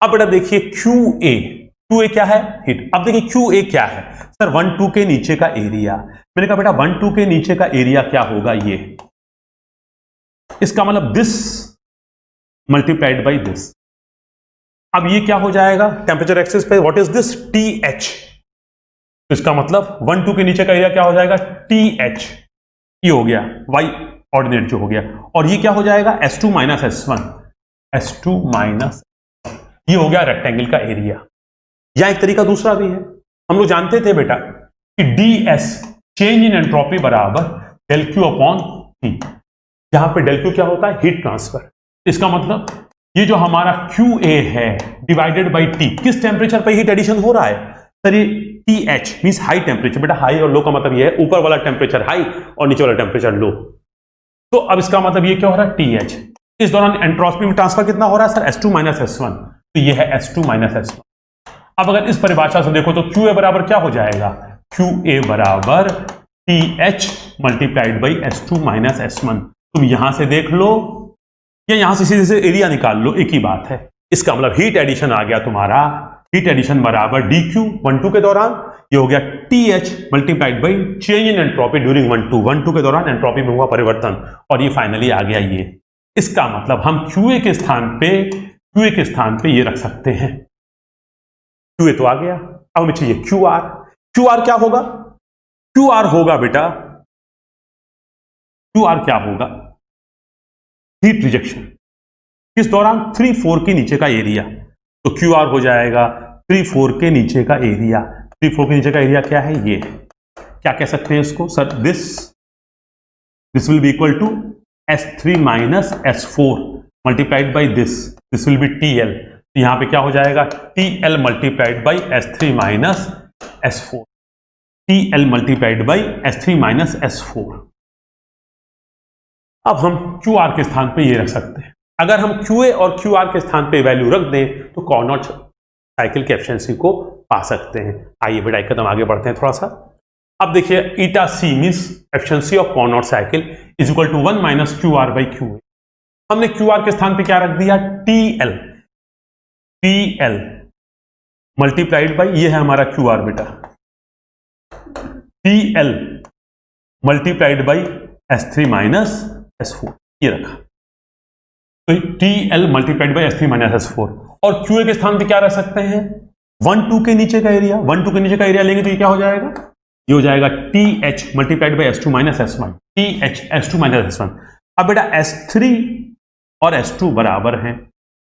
अब बेटा देखिए क्यू ए क्या है? हीट। अब देखिए क्यू ए क्या है सर? 1-2 के नीचे का एरिया। मैंने कहा बेटा 1-2 के नीचे का एरिया क्या होगा? ये, इसका मतलब दिस मल्टीप्लाइड बाई दिस। अब ये क्या हो जाएगा टेम्परेचर एक्सिस पे? What is this? T H. तो इसका मतलब 1-2 के नीचे का एरिया क्या हो जाएगा? T H. ये हो गया वाई ऑर्डिनेट जो हो गया, और ये क्या हो जाएगा? S2 minus S1। S2 minus, ये हो गया रेक्टेंगल का एरिया। या एक तरीका दूसरा भी है, हम लोग जानते थे बेटा कि ds चेंज इन एंट्रोपी बराबर डेल क्यू अपॉन टी। यहां पे डेल क्यू क्या होता है? Heat transfer. इसका मतलब ये जो हमारा क्यू ए है डिवाइडेड बाई टी, किस टेम्परेचर पे हीट एडिशन हो रहा है सर? ये T H means high temperature. बेटा हाई और लो का मतलब ये है ऊपर वाला टेम्परेचर हाई और नीचे वाला टेम्परेचर लो। तो अब इसका मतलब ये क्या हो रहा है? T H. इस दौरान एंट्रोपी में ट्रांसफर कितना हो रहा है सर? S2 minus S1। तो ये है S2 माइनस S1। अब अगर इस परिभाषा से देखो तो क्यू ए बराबर क्या हो जाएगा? क्यू ए बराबर T H multiplied by S2 minus S1। तुम यहां से देख लो या यहां से सीधे से एरिया निकाल लो, एक ही बात है। इसका मतलब हीट एडिशन आ गया तुम्हारा, हीट एडिशन बराबर डी क्यू 1-2 के दौरान, ये हो गया T H multiplied by change in entropy during 1-2 के दौरान एंट्रोपी में हुआ परिवर्तन, और ये फाइनली आ गया ये। इसका मतलब हम क्यू ए के स्थान पे ये रख सकते हैं। क्यू ए तो आ गया, अब हमें चाहिए क्यू आर। क्यू आर क्या होगा? क्यू आर होगा बेटा, क्यू आर क्या होगा? Heat rejection. किस दौरान? 3-4 के नीचे का एरिया। तो क्यू आर हो जाएगा 3-4 के नीचे का एरिया। 3-4 के नीचे का एरिया क्या है? ये। क्या कह सकते हैं इसको sir? This will be equal to S3 minus S4 multiplied by this will be TL। तो यहां पे क्या हो जाएगा? TL multiplied by S3 minus S4। TL multiplied by S3 minus S4। अब हम QR के स्थान पे ये रख सकते हैं। अगर हम QA और QR के स्थान पे वैल्यू रख दें तो कॉर्नर साइकिल की एफिशिएंसी को पा सकते हैं। आइए बेटा एक कदम आगे बढ़ते हैं थोड़ा सा। अब देखिए eta C means efficiency of Carnot cycle is equal to 1 minus QR by QA। हमने QR के स्थान पे क्या रख दिया? TL मल्टीप्लाइड बाई, ये है हमारा QR बेटा, TL multiplied by S3 minus S4, ये रखा। तो TL multiplied by S3 minus S4। और QA के स्थान पे क्या रख सकते हैं? 1-2 के नीचे का एरिया। 1-2 के नीचे का एरिया लेंगे तो ये क्या हो जाएगा? ये हो जाएगा TH multiplied by S2 minus S1। TH S2 minus S1। अब बेटा S3 और S2 बराबर हैं,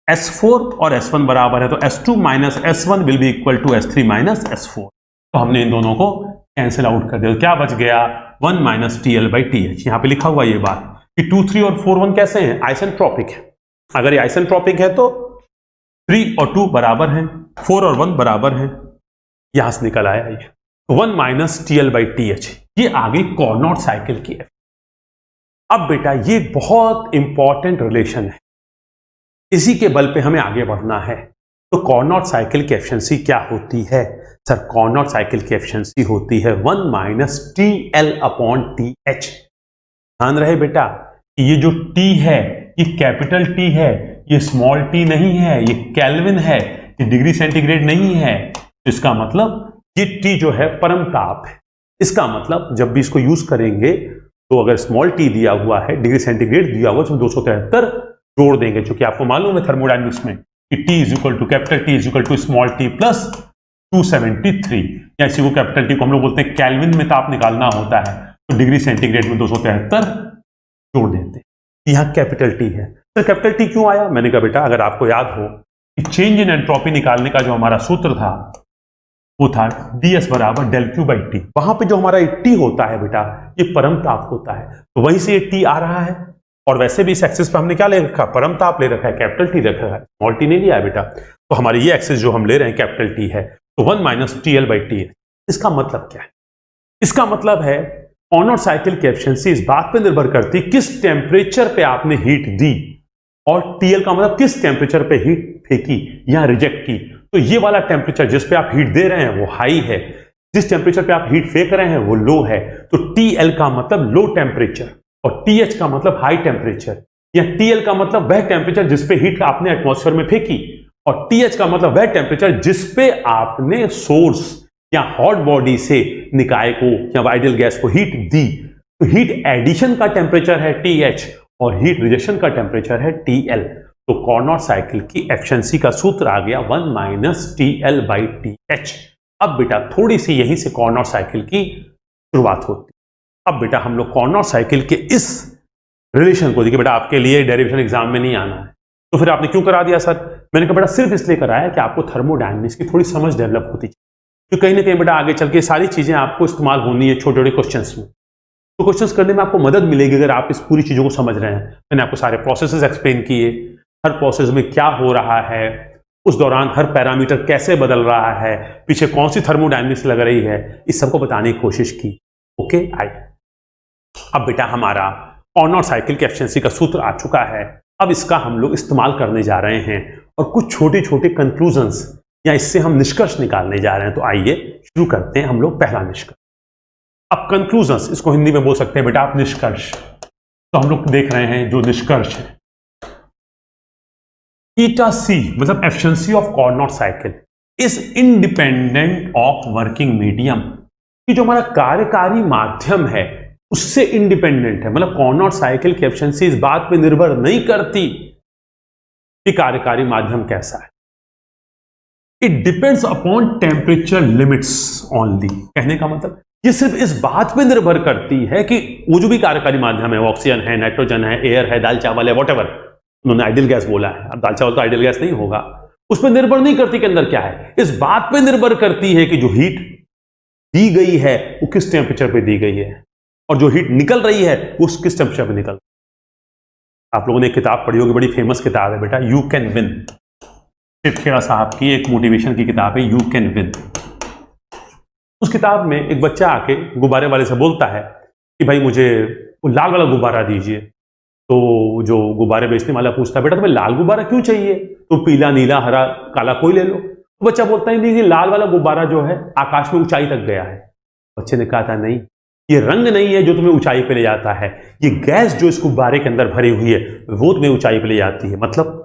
S4 और S1 बराबर है, तो S2 minus S1 will be equal to S3 minus S4। तो हमने इन दोनों को कैंसिल आउट कर दिया। क्या बच गया? 1 माइनस TL बाई TH। यहां पे लिखा हुआ ये बात कि 2, 3 और 4, 1 कैसे हैं? आइसेंट्रोपिक है। अगर ये आइसेंट्रोपिक है तो 3 और 2 बराबर हैं, 4 और 1 बराबर हैं। यहां से निकल आया ये 1 माइनस TL बाई TH। ये आ गई कॉर्नर साइकिल की। अब बेटा ये बहुत इंपॉर्टेंट रिलेशन है, इसी के बल पे हमें आगे बढ़ना है। तो कॉर्नर साइकिल की एफिशिएंसी क्या होती है सर? कॉर्नर साइकिल की एफिशिएंसी होती है 1 माइनस TL अपॉन TH। ध्यान रहे बेटा कि ये जो T है ये कैपिटल T है, ये स्मॉल t नहीं है, ये केल्विन है, ये डिग्री सेंटीग्रेड नहीं है। इसका मतलब ये T जो है परम ताप है। इसका मतलब जब भी इसको यूज करेंगे तो अगर स्मॉल t दिया हुआ है, डिग्री सेंटीग्रेड दिया हुआ, तो 273 जोड़ देंगे, जो कि आपको मालूम है थर्मोडायनेमिक्स में कि T is equal to capital T is equal to small t plus 273, या इसी को कैपिटल T को हम लोग बोलते हैं केल्विन में ताप निकालना होता है, तो डिग्री सेंटीग्रेड में 273 जोड़ देते हैं। यहाँ कैपिटल T है। तो कैपिटल T क्यों आया? मैंने कहा बेटा अगर आपको याद हो कि चेंज इन एंट्रोपी निकालने का जो हमारा सूत्र था वो था ds बराबर डेल क्यू बाई टी। वहां पे जो हमारा T होता है बेटा ये परम ताप होता है, तो वहीं से ये T आ रहा है। और वैसे भी इस एक्सिस पे हमने क्या ले रखा, परमताप ले रखा है, कैपिटल टी रखा है, स्मॉल टी नहीं लिया है बेटा। तो हमारी ये एक्सिस जो हम ले रहे हैं कैपिटल टी है, तो 1 माइनस TL/T है। इसका मतलब क्या है? इसका मतलब है कार्नोट साइकिल की एफिशिएंसी इस बात पे निर्भर करती है किस टेम्परेचर पे आपने हीट दी, और TL का मतलब किस टेम्परेचर पे हीट फेंकी या रिजेक्ट की। तो ये वाला टेम्परेचर जिस पे आप हीट दे रहे हैं वो हाई है, जिस टेम्परेचर पे आप हीट फेंक रहे हैं वो लो है। तो TL का मतलब लो टेम्परेचर और TH का मतलब हाई टेम्परेचर, या TL का मतलब वह टेम्परेचर जिस पे हीट आपने एटमॉस्फेयर में फेंकी, और TH का मतलब वह टेम्परेचर जिस पे आपने सोर्स या हॉट बॉडी से निकाय को या आइडियल गैस को हीट दी। तो हीट एडिशन का टेम्परेचर है TH और हीट रिजेक्शन का टेम्परेचर है TL। तो कार्नोट साइकिल की एफिशिएंसी का सूत्र आ गया 1 माइनस TL/TH। अब बेटा थोड़ी सी यहीं से कार्नोट साइकिल की शुरुआत होती है। अब बेटा हम लोग कार्नोट साइकिल के इस रिलेशन को देखिए बेटा, आपके लिए डेरिवेशन एग्जाम में नहीं आना है, तो फिर आपने क्यों करा दिया सर? मैंने कहा बेटा सिर्फ इसलिए कराया कि आपको थर्मोडायनेमिक्स की थोड़ी समझ डेवलप होती है, तो कहीं ना कहीं बेटा आगे चल के सारी चीजें आपको इस्तेमाल होनी है छोटे छोटे क्वेश्चंस में। तो क्वेश्चंस करने में आपको मदद मिलेगी अगर आप इस पूरी चीजों को समझ रहे हैं। मैंने आपको सारे प्रोसेसेस एक्सप्लेन किए, हर प्रोसेस में क्या हो रहा है, उस दौरान हर पैरामीटर कैसे बदल रहा है, पीछे कौन सी थर्मोडायनेमिक्स लग रही है, इस सबको बताने की कोशिश की। Okay I. अब बेटा हमारा कार्नोट साइकिल की एफिशिएंसी का सूत्र आ चुका है। अब इसका हम लोग इस्तेमाल करने जा रहे हैं और कुछ छोटे छोटे कंक्लूजन्स या इससे हम निष्कर्ष निकालने जा रहे हैं। तो आइए शुरू करते हैं हम लोग पहला निष्कर्ष। अब कंक्लूजन्स, इसको हिंदी में बोल सकते हैं बेटा आप निष्कर्ष। तो हम लोग देख रहे हैं जो निष्कर्ष है, ईटा सी मतलब efficiency of Carnot cycle is independent of working medium. कि जो हमारा कार्यकारी माध्यम है उससे इंडिपेंडेंट है, मतलब कार्नोट साइकिल की एफिशिएंसी इस बात पे निर्भर नहीं करती कि कार्यकारी माध्यम कैसा है। It depends upon temperature limits only. कहने का मतलब ये सिर्फ इस बात पे निर्भर करती है कि वो जो भी कार्यकारी माध्यम है, ऑक्सीजन है, नाइट्रोजन है, एयर है, दाल चावल है, वॉटेवर, उन्होंने आइडियल गैस बोला है, अब दाल चावल तो आइडियल गैस नहीं होगा, उस पर निर्भर नहीं करती कि अंदर क्या है। इस बात पे निर्भर करती है कि जो हीट दी गई है वो किस टेम्परेचर पे दी गई है, और जो हीट निकल रही है वो किस टेम्परेचर पे निकल। आप लोगों ने एक किताब पढ़ी होगी, बड़ी फेमस किताब है बेटा, you can win. Shiv Khera साहब की एक मोटिवेशन की किताब है, यू कैन विन। उस किताब में एक बच्चा आके गुब्बारे वाले से बोलता है कि भाई मुझे वो लाल वाला गुब्बारा दीजिए। तो जो गुब्बारे बेचने वाला पूछता है बेटा तुम्हें लाल गुब्बारा क्यों चाहिए, तो पीला, नीला, हरा, काला कोई ले लो। तो बच्चा बोलता है नहीं, लाल वाला गुब्बारा जो है आकाश में ऊंचाई तक गया है। बच्चे ने कहा था नहीं, ये रंग नहीं है जो तुम्हें ऊंचाई पे ले जाता है, ये गैस जो इस गुब्बारे के अंदर भरी हुई है वो तुम्हें ऊंचाई पे ले जाती है। मतलब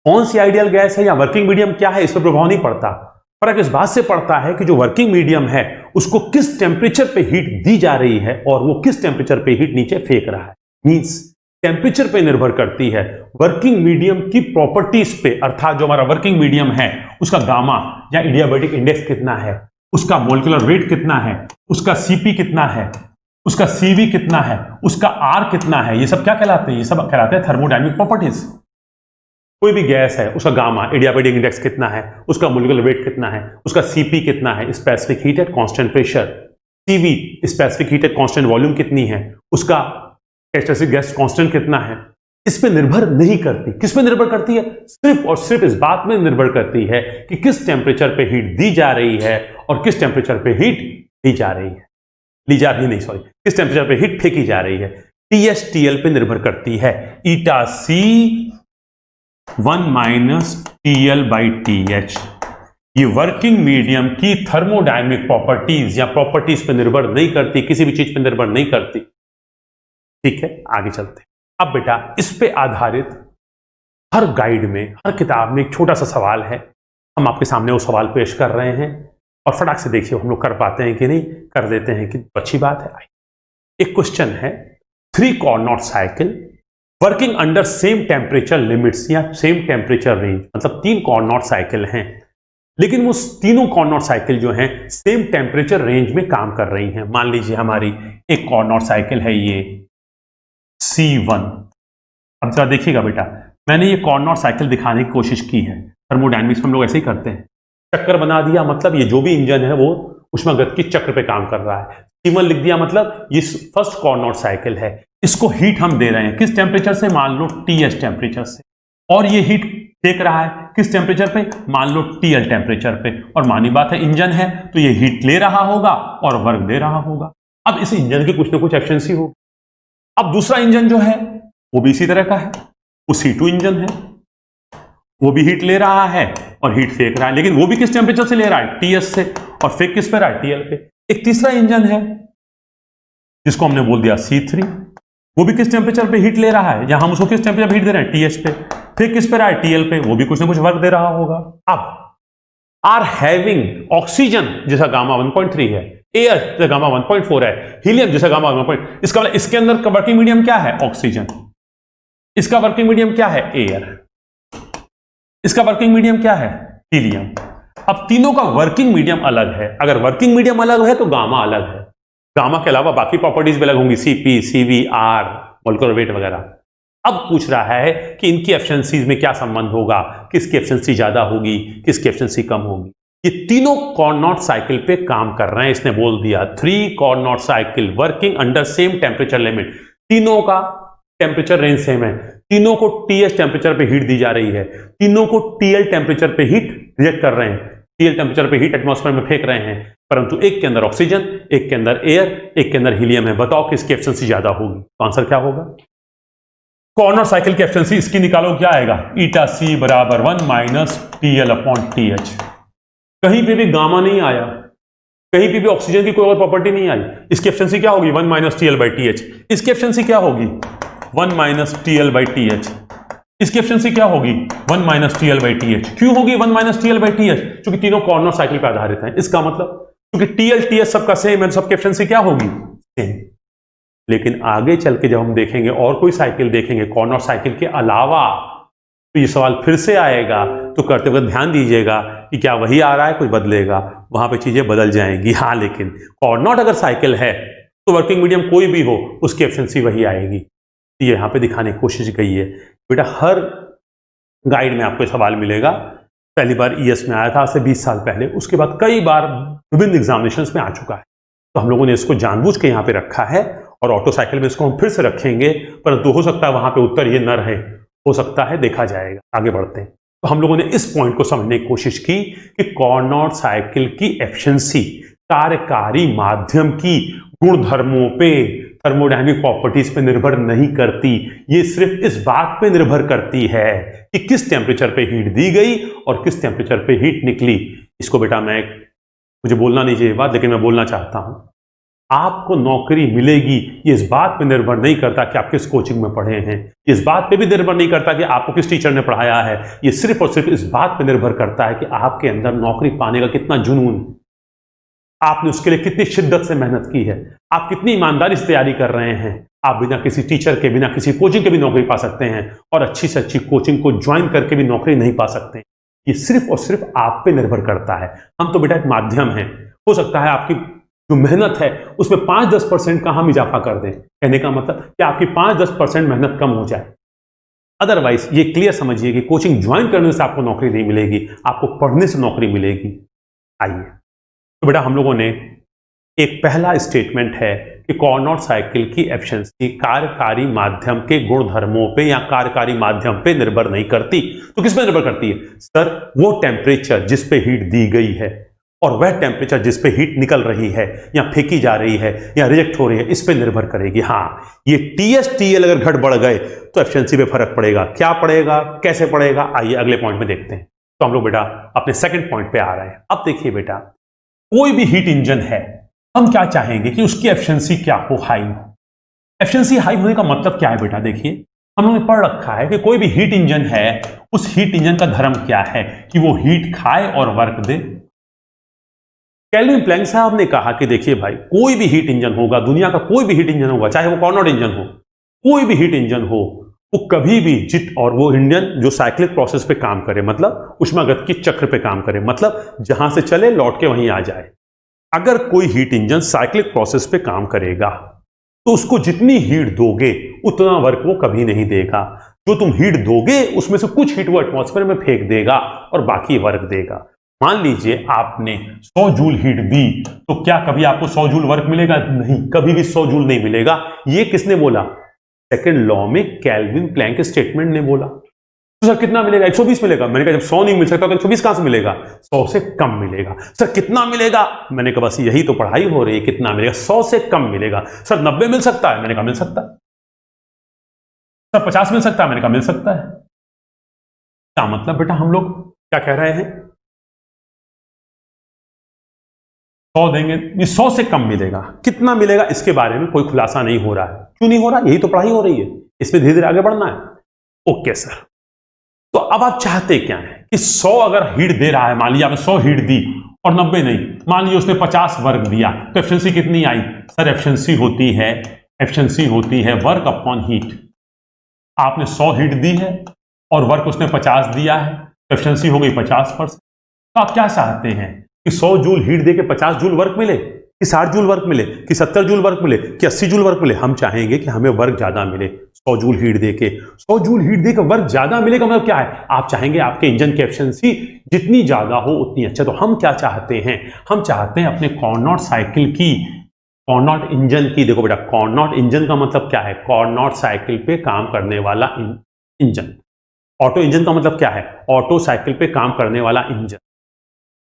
कौन सी आइडियल गैस है या वर्किंग मीडियम क्या है इस पर प्रभाव नहीं पड़ता। फर्क इस बात से पड़ता है कि जो वर्किंग मीडियम है उसको किस टेम्परेचर पे हीट दी जा रही है और वो किस टेम्परेचर पे हीट नीचे फेंक रहा है। मींस टेम्परेचर पे निर्भर करती है वर्किंग मीडियम की प्रॉपर्टीज पे, अर्थात जो हमारा वर्किंग मीडियम है उसका गामा या एडियाबैटिक इंडेक्स कितना है, उसका मोलिकुलर वेट कितना है, उसका सीपी कितना है, उसका सीवी कितना है, उसका आर कितना है, ये सब क्या कहलाते हैं? ये सब कहलाते हैं थर्मोडायनेमिक प्रॉपर्टीज। कोई भी गैस है उसका गामा एडियाबैटिक इंडेक्स कितना है, उसका मोलिकुलर वेट कितना है, उसका सीपी कितना है, specific heat at constant pressure, CV specific heat at constant volume कितनी है, उसका कैरेक्टरिस्टिक गैस कांस्टेंट कितना है, इस पे निर्भर नहीं करती। किस पे निर्भर करती है? सिर्फ और सिर्फ इस बात में निर्भर करती है कि किस टेम्परेचर पे हीट दी जा रही है और किस टेम्परेचर पे हीट ली जा रही है, किस टेम्परेचर पे हीट फेंकी जा रही है। TH/TL पे निर्भर करती है। ईटा सी 1 माइनस TL/TH ये वर्किंग मीडियम की थर्मोडायनेमिक प्रॉपर्टीज या प्रॉपर्टीज पे निर्भर नहीं करती, किसी भी चीज पे निर्भर नहीं करती। ठीक है, आगे चलते हैं। अब बेटा इस पे आधारित हर गाइड में, हर किताब में एक छोटा सा सवाल है, हम आपके सामने वो सवाल पेश कर रहे हैं और फटाक से देखिए हम लोग कर पाते हैं कि नहीं, कर देते हैं कि अच्छी बात है। एक क्वेश्चन है, 3 Carnot cycle working under same temperature limits या सेम टेम्परेचर रेंज, मतलब 3 कार्नोट साइकिल हैं लेकिन वो तीनों कार्नोट साइकिल जो हैं सेम टेम्परेचर रेंज में काम कर रही हैं। मान लीजिए हमारी एक कार्नोट साइकिल है ये C1। अब जरा देखिएगा बेटा, मैंने ये कार्नोट साइकिल दिखाने की कोशिश की है, थर्मोडायनेमिक्स में हम लोग ऐसे ही करते हैं, चक्कर बना दिया मतलब ये जो भी इंजन है वो उष्मागतिकी चक्र पे काम कर रहा है। C1 लिख दिया मतलब ये फर्स्ट कार्नोट साइकिल है, इसको हीट हम दे रहे हैं किस टेम्परेचर से, मान लो TH टेम्परेचर से, और ये हीट फेंक रहा है किस टेम्परेचर पे, मान लो TL टेम्परेचर पे। और मानी बात है इंजन है तो ये हीट ले रहा होगा और वर्क दे रहा होगा। अब इस इंजन की कुछ ना कुछ एफिशिएंसी होगी। अब दूसरा इंजन जो है वो भी इसी तरह का है, वो C2 इंजन है, वो भी हीट ले रहा है और हीट फेंक रहा है, लेकिन वो भी किस टेम्परेचर से ले रहा है, TH से, और फेंक किस पे रहा है, TL पे। एक तीसरा इंजन है जिसको हमने बोल दिया C3, वो भी किस टेम्परेचर पे हीट ले रहा है, या हम उसको किस टेम्परेचर पे हीट दे रहे हैं, TH पे, फिर किस पे रहा है, TL पे, वो भी कुछ ना कुछ वर्क दे रहा होगा। अब आर हैविंग ऑक्सीजन जैसा गामा 1.3 है, एयर जैसा गामा 1.4 है, हीलियम जैसा गामा 1. इसका मतलब इसके अंदर का वर्किंग मीडियम क्या है, ऑक्सीजन, इसका वर्किंग मीडियम क्या है, एयर, इसका वर्किंग मीडियम क्या है, हीलियम। अब तीनों का वर्किंग मीडियम अलग है, अगर वर्किंग मीडियम अलग है तो गामा अलग है, गामा के अलावा बाकी प्रॉपर्टीज भी अलग होंगी, Cp, Cv, R, molecular weight वगैरह। अब पूछ रहा है कि इनकी एफिशिएंसीज में क्या संबंध होगा, किसकी एफिशिएंसी ज्यादा होगी, किसकी एफिशिएंसी कम होगी। ये तीनों कॉर्नोट साइकिल पे काम कर रहे हैं, इसने बोल दिया 3 Carnot cycle working under same temperature limit, तीनों का टेम्परेचर रेंज सेम है, तीनों को TH टेम्परेचर पे हीट दी जा रही है, तीनों को TL टेम्परेचर पे हीट रिजेक्ट कर रहे हैं, TL टेम्परेचर पे हीट एटमॉस्फेयर में फेंक रहे हैं, परंतु एक के अंदर ऑक्सीजन, एक के अंदर एयर, एक के अंदर हीलियम है। बताओ किसकी एफिशिएंसी ज्यादा होगी, तो आंसर क्या होगा। कॉर्नर साइकिल की एफिशिएंसी इसकी निकालो, क्या आएगा, ईटा C बराबर 1 माइनस TL/TH। कहीं पे भी गामा नहीं आया, कहीं पे भी ऑक्सीजन की कोई और प्रॉपर्टी नहीं आई, इसकी एफिशिएंसी क्या होगी, 1 माइनस TL/TH। इसकी एफिशिएंसी क्या होगी, 1 माइनस TL/TH। इसकी एफिशिएंसी क्या होगी, 1 माइनस TL/TH। क्यों होगी 1 माइनस TL/TH, क्योंकि तीनों कॉर्नर साइकिल पर आधारित हैं। इसका मतलब क्योंकि TL TH सबका सेम है, सबकी एफिशिएंसी क्या होगी, सेम। लेकिन आगे चल के जब हम देखेंगे और कोई साइकिल देखेंगे कॉर्नर साइकिल के अलावा, तो ये सवाल फिर से आएगा। तो करते वक्त ध्यान दीजिएगा कि क्या वही आ रहा है, कुछ बदलेगा, वहां पे चीजें बदल जाएंगी। हाँ, लेकिन कॉर्नर अगर साइकिल है तो वर्किंग मीडियम कोई भी हो उसकी एफिशिएंसी वही आएगी। ये यहां पे दिखाने की कोशिश की है। बेटा हर गाइड में आपको सवाल मिलेगा, पहली बार ES में आया था आज से 20 साल पहले, उसके बाद कई बार विभिन्न एग्जामिनेशंस में आ चुका है। तो हम लोगों ने इसको जानबूझ के यहाँ पे रखा है और ऑटो साइकिल में इसको हम फिर से रखेंगे, परंतु हो सकता है वहां पे उत्तर ये न रहे, हो सकता है, देखा जाएगा। आगे बढ़ते हैं। तो हम लोगों ने इस पॉइंट को समझने की कोशिश की कि कॉर्नोट साइकिल की एफिशिएंसी कार्यकारी माध्यम की गुणधर्मों पे, थर्मोडायनामिक प्रॉपर्टीज पे निर्भर नहीं करती, ये सिर्फ इस बात पे निर्भर करती है कि किस टेम्परेचर पे हीट दी गई और किस टेम्परेचर पे हीट निकली। इसको बेटा मुझे बोलना नहीं चाहिए बात, लेकिन मैं बोलना चाहता हूं। आपको नौकरी मिलेगी ये इस बात पे निर्भर नहीं करता कि आप किस कोचिंग में पढ़े हैं, इस बात पे भी निर्भर नहीं करता कि आपको किस टीचर ने पढ़ाया है, ये सिर्फ और सिर्फ इस बात पे निर्भर करता है कि आपके अंदर नौकरी पाने का कितना जुनून, आपने उसके लिए कितनी शिद्दत से मेहनत की है, आप कितनी ईमानदारी से तैयारी कर रहे हैं। आप बिना किसी टीचर के, बिना किसी कोचिंग के भी नौकरी पा सकते हैं, और अच्छी से अच्छी कोचिंग को ज्वाइन करके भी नौकरी नहीं पा सकते। ये सिर्फ और सिर्फ आप पे निर्भर करता है। हम तो बेटा एक माध्यम है, हो सकता है आपकी जो मेहनत है उसमें 5-10% का हम इजाफा कर दें। कहने का मतलब कि आपकी 5-10% मेहनत कम हो जाए। अदरवाइज ये क्लियर समझिए कि कोचिंग ज्वाइन करने से आपको नौकरी नहीं मिलेगी, आपको पढ़ने से नौकरी मिलेगी। आइए, तो बेटा हम लोगों ने एक पहला स्टेटमेंट है कि कॉर्नोट साइकिल की एफिशिएंसी कार्यकारी माध्यम के गुणधर्मों पे या कार्यकारी माध्यम पे निर्भर नहीं करती। तो किस पे निर्भर करती है सर, वो टेम्परेचर जिस पे हीट दी गई है और वह टेम्परेचर जिस पे हीट निकल रही है या फेंकी जा रही है या रिजेक्ट हो रही है, इस पे निर्भर करेगी। हाँ, ये TH TL अगर घट बढ़ गए तो एफिशिएंसी पे फर्क पड़ेगा। क्या पड़ेगा, कैसे पड़ेगा, आइए अगले पॉइंट में देखते हैं। तो हम लोग बेटा अपने सेकंड पॉइंट पे आ रहे हैं। अब देखिए बेटा, कोई भी हीट इंजन है, हम क्या चाहेंगे कि उसकी एफिशिएंसी क्या हो, हाई हो। एफिशिएंसी हाई होने का मतलब क्या है बेटा, देखिए हम लोगों ने पढ़ रखा है कि कोई भी हीट इंजन है, उस हीट इंजन का धर्म क्या है कि वो हीट खाए और वर्क दे। केल्विन प्लैंक साहब ने कहा कि देखिए भाई, कोई भी हीट इंजन होगा, दुनिया का कोई भी हीट इंजन होगा, चाहे वो कॉर्नोट इंजन हो, कोई भी हीट इंजन हो, वो कभी भी और वो इंजन जो साइक्लिक प्रोसेस पे काम करे, मतलब ऊष्मागतिकी चक्र पे काम करे, मतलब जहां से चले लौट के वहीं आ जाए। अगर कोई हीट इंजन साइक्लिक प्रोसेस पे काम करेगा तो उसको जितनी हीट दोगे उतना वर्क वो कभी नहीं देगा। जो तुम हीट दोगे उसमें से कुछ हीट वो एटमॉस्फेयर में फेंक देगा और बाकी वर्क देगा। मान लीजिए आपने 100 जूल हीट दी, तो क्या कभी आपको 100 जूल वर्क मिलेगा? नहीं, कभी भी 100 जूल नहीं मिलेगा। ये किसने बोला? सेकंड लॉ में केल्विन प्लैंक स्टेटमेंट ने बोला। तो सर कितना मिलेगा? 120 मिलेगा। मैंने कहा जब 100 नहीं मिल सकता तो 120 कहां से मिलेगा? 100 से कम मिलेगा। सर कितना मिलेगा? मैंने कहा बस यही तो पढ़ाई हो रही है, कितना मिलेगा? 100 से कम मिलेगा। सर 90 मिल सकता है? मैंने कहा मिल सकता है। सर 50 मिल सकता है? मैंने कहा मिल सकता है। क्या मतलब बेटा हम लोग क्या कह रहे हैं? 100 देंगे, 100 से कम मिलेगा। कितना मिलेगा इसके बारे में कोई खुलासा नहीं हो रहा है। क्यों नहीं हो रहा? यही तो पढ़ाई हो रही है, इसमें धीरे धीरे आगे बढ़ना है। ओके सर, तो अब आप चाहते क्या है कि 100 अगर हीट दे रहा है, मान लीजिए आपने 100 हीट दी और 90 नहीं, मान लीजिए उसने 50 वर्क दिया, तो एफिशिएंसी कितनी आई? सर एफिशिएंसी होती है वर्क अपॉन हीट। आपने 100 हीट दी है और वर्क उसने 50 दिया है, तो एफिशिएंसी हो गई 50%। तो आप क्या चाहते हैं कि 100 जूल हीट दे के 50 जूल वर्क मिले, कि 60 जूल वर्क मिले, कि 70 जूल वर्क मिले, कि 80 जूल वर्क मिले? हम चाहेंगे कि हमें वर्क ज्यादा मिले। 100 जूल हीट देके 100 जूल हीट देके वर्क ज्यादा मिलेगा मतलब क्या है? आप चाहेंगे आपके इंजन की एफिशिएंसी जितनी ज्यादा हो उतनी अच्छा। तो हम क्या चाहते हैं? हम चाहते हैं अपने कॉर्नॉट साइकिल की, कॉर्नॉट इंजन की, देखो बेटा कॉर्नॉट इंजन का मतलब क्या है? कॉर्नॉट साइकिल पे काम करने वाला इंजन। ऑटो इंजन का मतलब क्या है? ऑटो साइकिल पे काम करने वाला इंजन।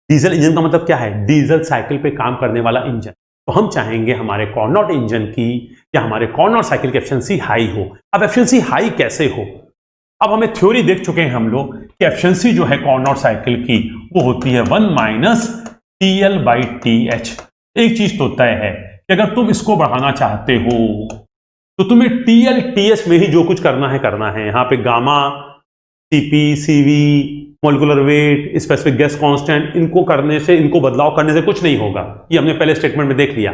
डीजल इंजन का मतलब क्या है? डीजल साइकिल पे काम करने वाला इंजन। तो हम चाहेंगे हमारे कॉर्नॉट इंजन की या हमारे कॉर्नॉट साइकिल की एफिशिएंसी हाई हो। अब एफिशिएंसी हाई कैसे हो? अब हमें थ्योरी देख चुके हैं हम लोग कि एफिशिएंसी जो है कॉर्नॉट साइकिल की वो होती है 1 माइनस TL/TH। एक चीज तो तय है कि अगर तुम इसको बढ़ाना चाहते हो तो तुम्हें TL/TH में ही जो कुछ करना है। यहां पे gamma, CP, CV, molecular weight, specific gas constant, इनको करने से, इनको बदलाव करने से कुछ नहीं होगा। ये हमने पहले स्टेटमेंट में देख लिया।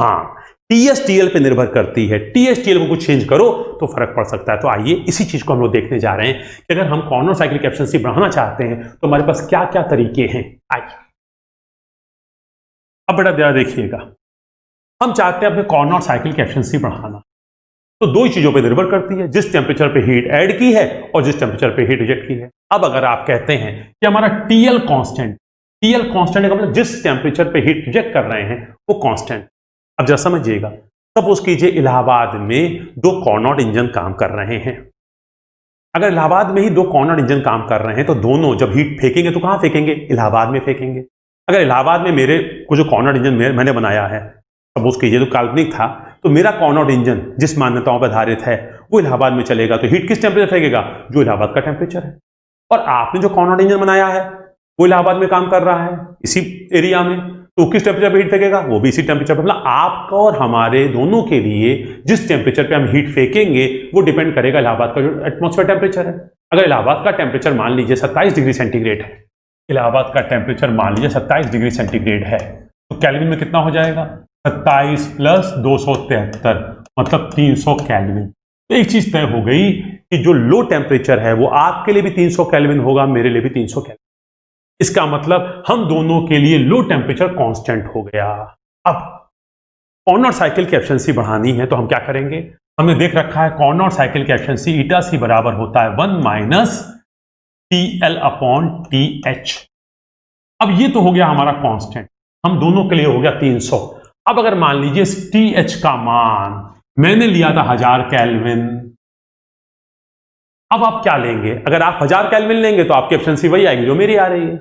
हाँ, TS TL पे निर्भर करती है। TS TL को कुछ चेंज करो तो फर्क पड़ सकता है। तो आइए इसी चीज को हम लोग देखने जा रहे हैं कि अगर हम कॉर्नॉट साइकिल की एफिशिएंसी बढ़ाना चाहते हैं तो हमारे पास क्या क्या तरीके हैं। आइए अब बेटा ध्यान देखिएगा, हम चाहते हैं अपने कॉर्नॉट साइकिल की एफिशिएंसी बढ़ाना, तो दो ही चीजों पे निर्भर करती है, जिस टेम्परेचर पे हीट ऐड की है और जिस टेम्परेचर पे हीट रिजेक्ट की है। अब अगर आप कहते हैं कि हमारा TL कांस्टेंट का मतलब जिस टेम्परेचर पे हीट रिजेक्ट कर रहे हैं वो कांस्टेंट। अब जरा समझिएगा, सपोज कीजिए इलाहाबाद में दो कॉर्नॉट इंजन काम कर रहे हैं। अगर इलाहाबाद में ही दो कॉर्नॉट इंजन काम कर रहे हैं तो दोनों जब हीट फेंकेंगे तो कहां फेंकेंगे? इलाहाबाद में फेंकेंगे। अगर इलाहाबाद में मेरे को जो कॉर्नॉट इंजन मैंने बनाया है, सपोज कीजिए तो काल्पनिक था, तो मेरा कॉर्नॉट इंजन जिस मान्यताओं पर आधारित है वो इलाहाबाद में चलेगा, तो हीट किस टेम्परेचर फेंकेगा? जो इलाहाबाद का टेम्परेचर है। और आपने जो कॉर्नॉट इंजन बनाया है वो इलाहाबाद में काम कर रहा है इसी एरिया में, तो किस टेम्परेचर पे हीट फेंकेगा? वो भी इसी टेम्परेचर पर। मतलब आपका और हमारे दोनों के लिए जिस टेम्परेचर पे हम हीट फेंकेंगे वो डिपेंड करेगा इलाहाबाद का जो एटमॉस्फेयर टेम्परेचर है। अगर इलाहाबाद का टेम्परेचर मान लीजिए 27 डिग्री सेंटीग्रेड है, इलाहाबाद का टेम्परेचर मान लीजिए 27 डिग्री सेंटीग्रेड है, तो केल्विन में कितना हो जाएगा? 27 प्लस 273 मतलब 300 केल्विन। तो एक चीज तय हो गई कि जो लो टेम्परेचर है वो आपके लिए भी 300 केल्विन होगा, मेरे लिए भी 300 केल्विन। इसका मतलब हम दोनों के लिए लो टेम्परेचर कांस्टेंट हो गया। अब कॉर्नॉट साइकिल की एफिशिएंसी बढ़ानी है तो हम क्या करेंगे? हमने देख रखा है कॉर्नॉट साइकिल की एफिशिएंसी ईटा सी बराबर होता है 1 माइनस TL/TH। अब ये तो हो गया हमारा कांस्टेंट, हम दोनों के लिए हो गया 300। अब अगर मान लीजिए TH का मान मैंने लिया था 1000 केल्विन, अब आप क्या लेंगे? अगर आप 1000 केल्विन लेंगे तो आपकी एफिशिएंसी वही आएगी जो मेरी आ रही है।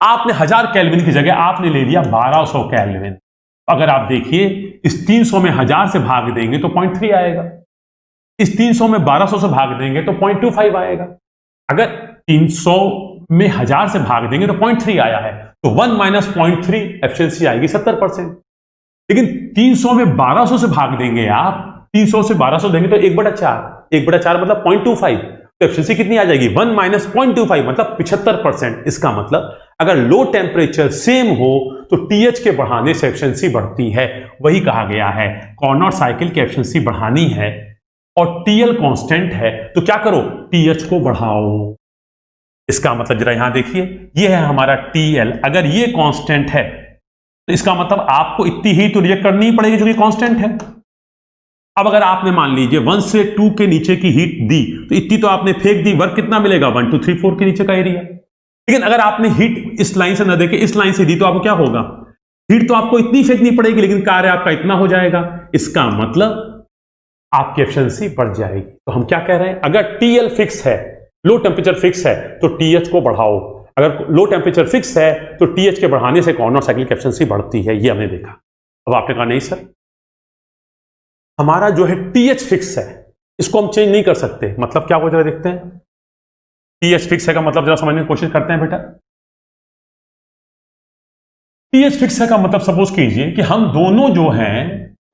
आपने 1000 केल्विन की जगह आपने ले लिया 1200 केल्विन। अगर आप देखिए इस 300 में 1000 से भाग देंगे तो 0.3 आएगा, इस 300 में 1200 से भाग देंगे तो 0.25 आएगा। अगर 300 में 1000 से भाग देंगे तो 0.3 आया है, तो 1 माइनस 0.3 एफिशिएंसी आएगी 70%। लेकिन 300 में 1200 से भाग देंगे आप, 300 से 1200 देंगे तो 1/4, 1/4 मतलब 0.25, तो एफिशिएंसी कितनी आ जाएगी? 1 माइनस 0.25 मतलब 75%। इसका मतलब अगर लो टेम्परेचर सेम हो तो TH के बढ़ाने से एफिशिएंसी बढ़ती है। वही कहा गया है, कॉर्नॉट साइकिल की एफिशिएंसी बढ़ानी है और TL कांस्टेंट है तो क्या करो? TH को बढ़ाओ। इसका मतलब जरा यहां देखिए, ये है हमारा TL। अगर ये कांस्टेंट है तो इसका मतलब आपको इतनी ही तो रिजेक्ट करनी ही पड़ेगी जो कि कांस्टेंट है। अब अगर आपने मान लीजिए 1 से 2 के नीचे की हीट दी तो इतनी तो आपने फेंक दी, वर्क कितना मिलेगा? 1 2 3 4 के नीचे का एरिया। लेकिन अगर आपने हीट इस लाइन से न देके इस लाइन से दी तो आपको क्या होगा? हीट तो आपको इतनी फेंकनी पड़ेगी लेकिन कार्य आपका इतना हो जाएगा। इसका मतलब आपकी एफिशिएंसी बढ़ जाएगी। तो हम क्या कह रहे हैं, अगर टीएल फिक्स है, लो टेम्परेचर फिक्स है, तो टीएच को बढ़ाओ। अगर लो टेम्परेचर फिक्स है तो टीएच के बढ़ाने से कार्नोट साइकिल की एफिशिएंसी बढ़ती है, ये हमने देखा। अब आपने कहा नहीं सर, हमारा जो है टीएच फिक्स है, इसको हम चेंज नहीं कर सकते, मतलब क्या हो, जरा देखते हैं। टीएच फिक्स है का मतलब जरा समझने की कोशिश करते हैं बेटा। टीएच फिक्स है का मतलब सपोज कीजिए कि हम दोनों जो हैं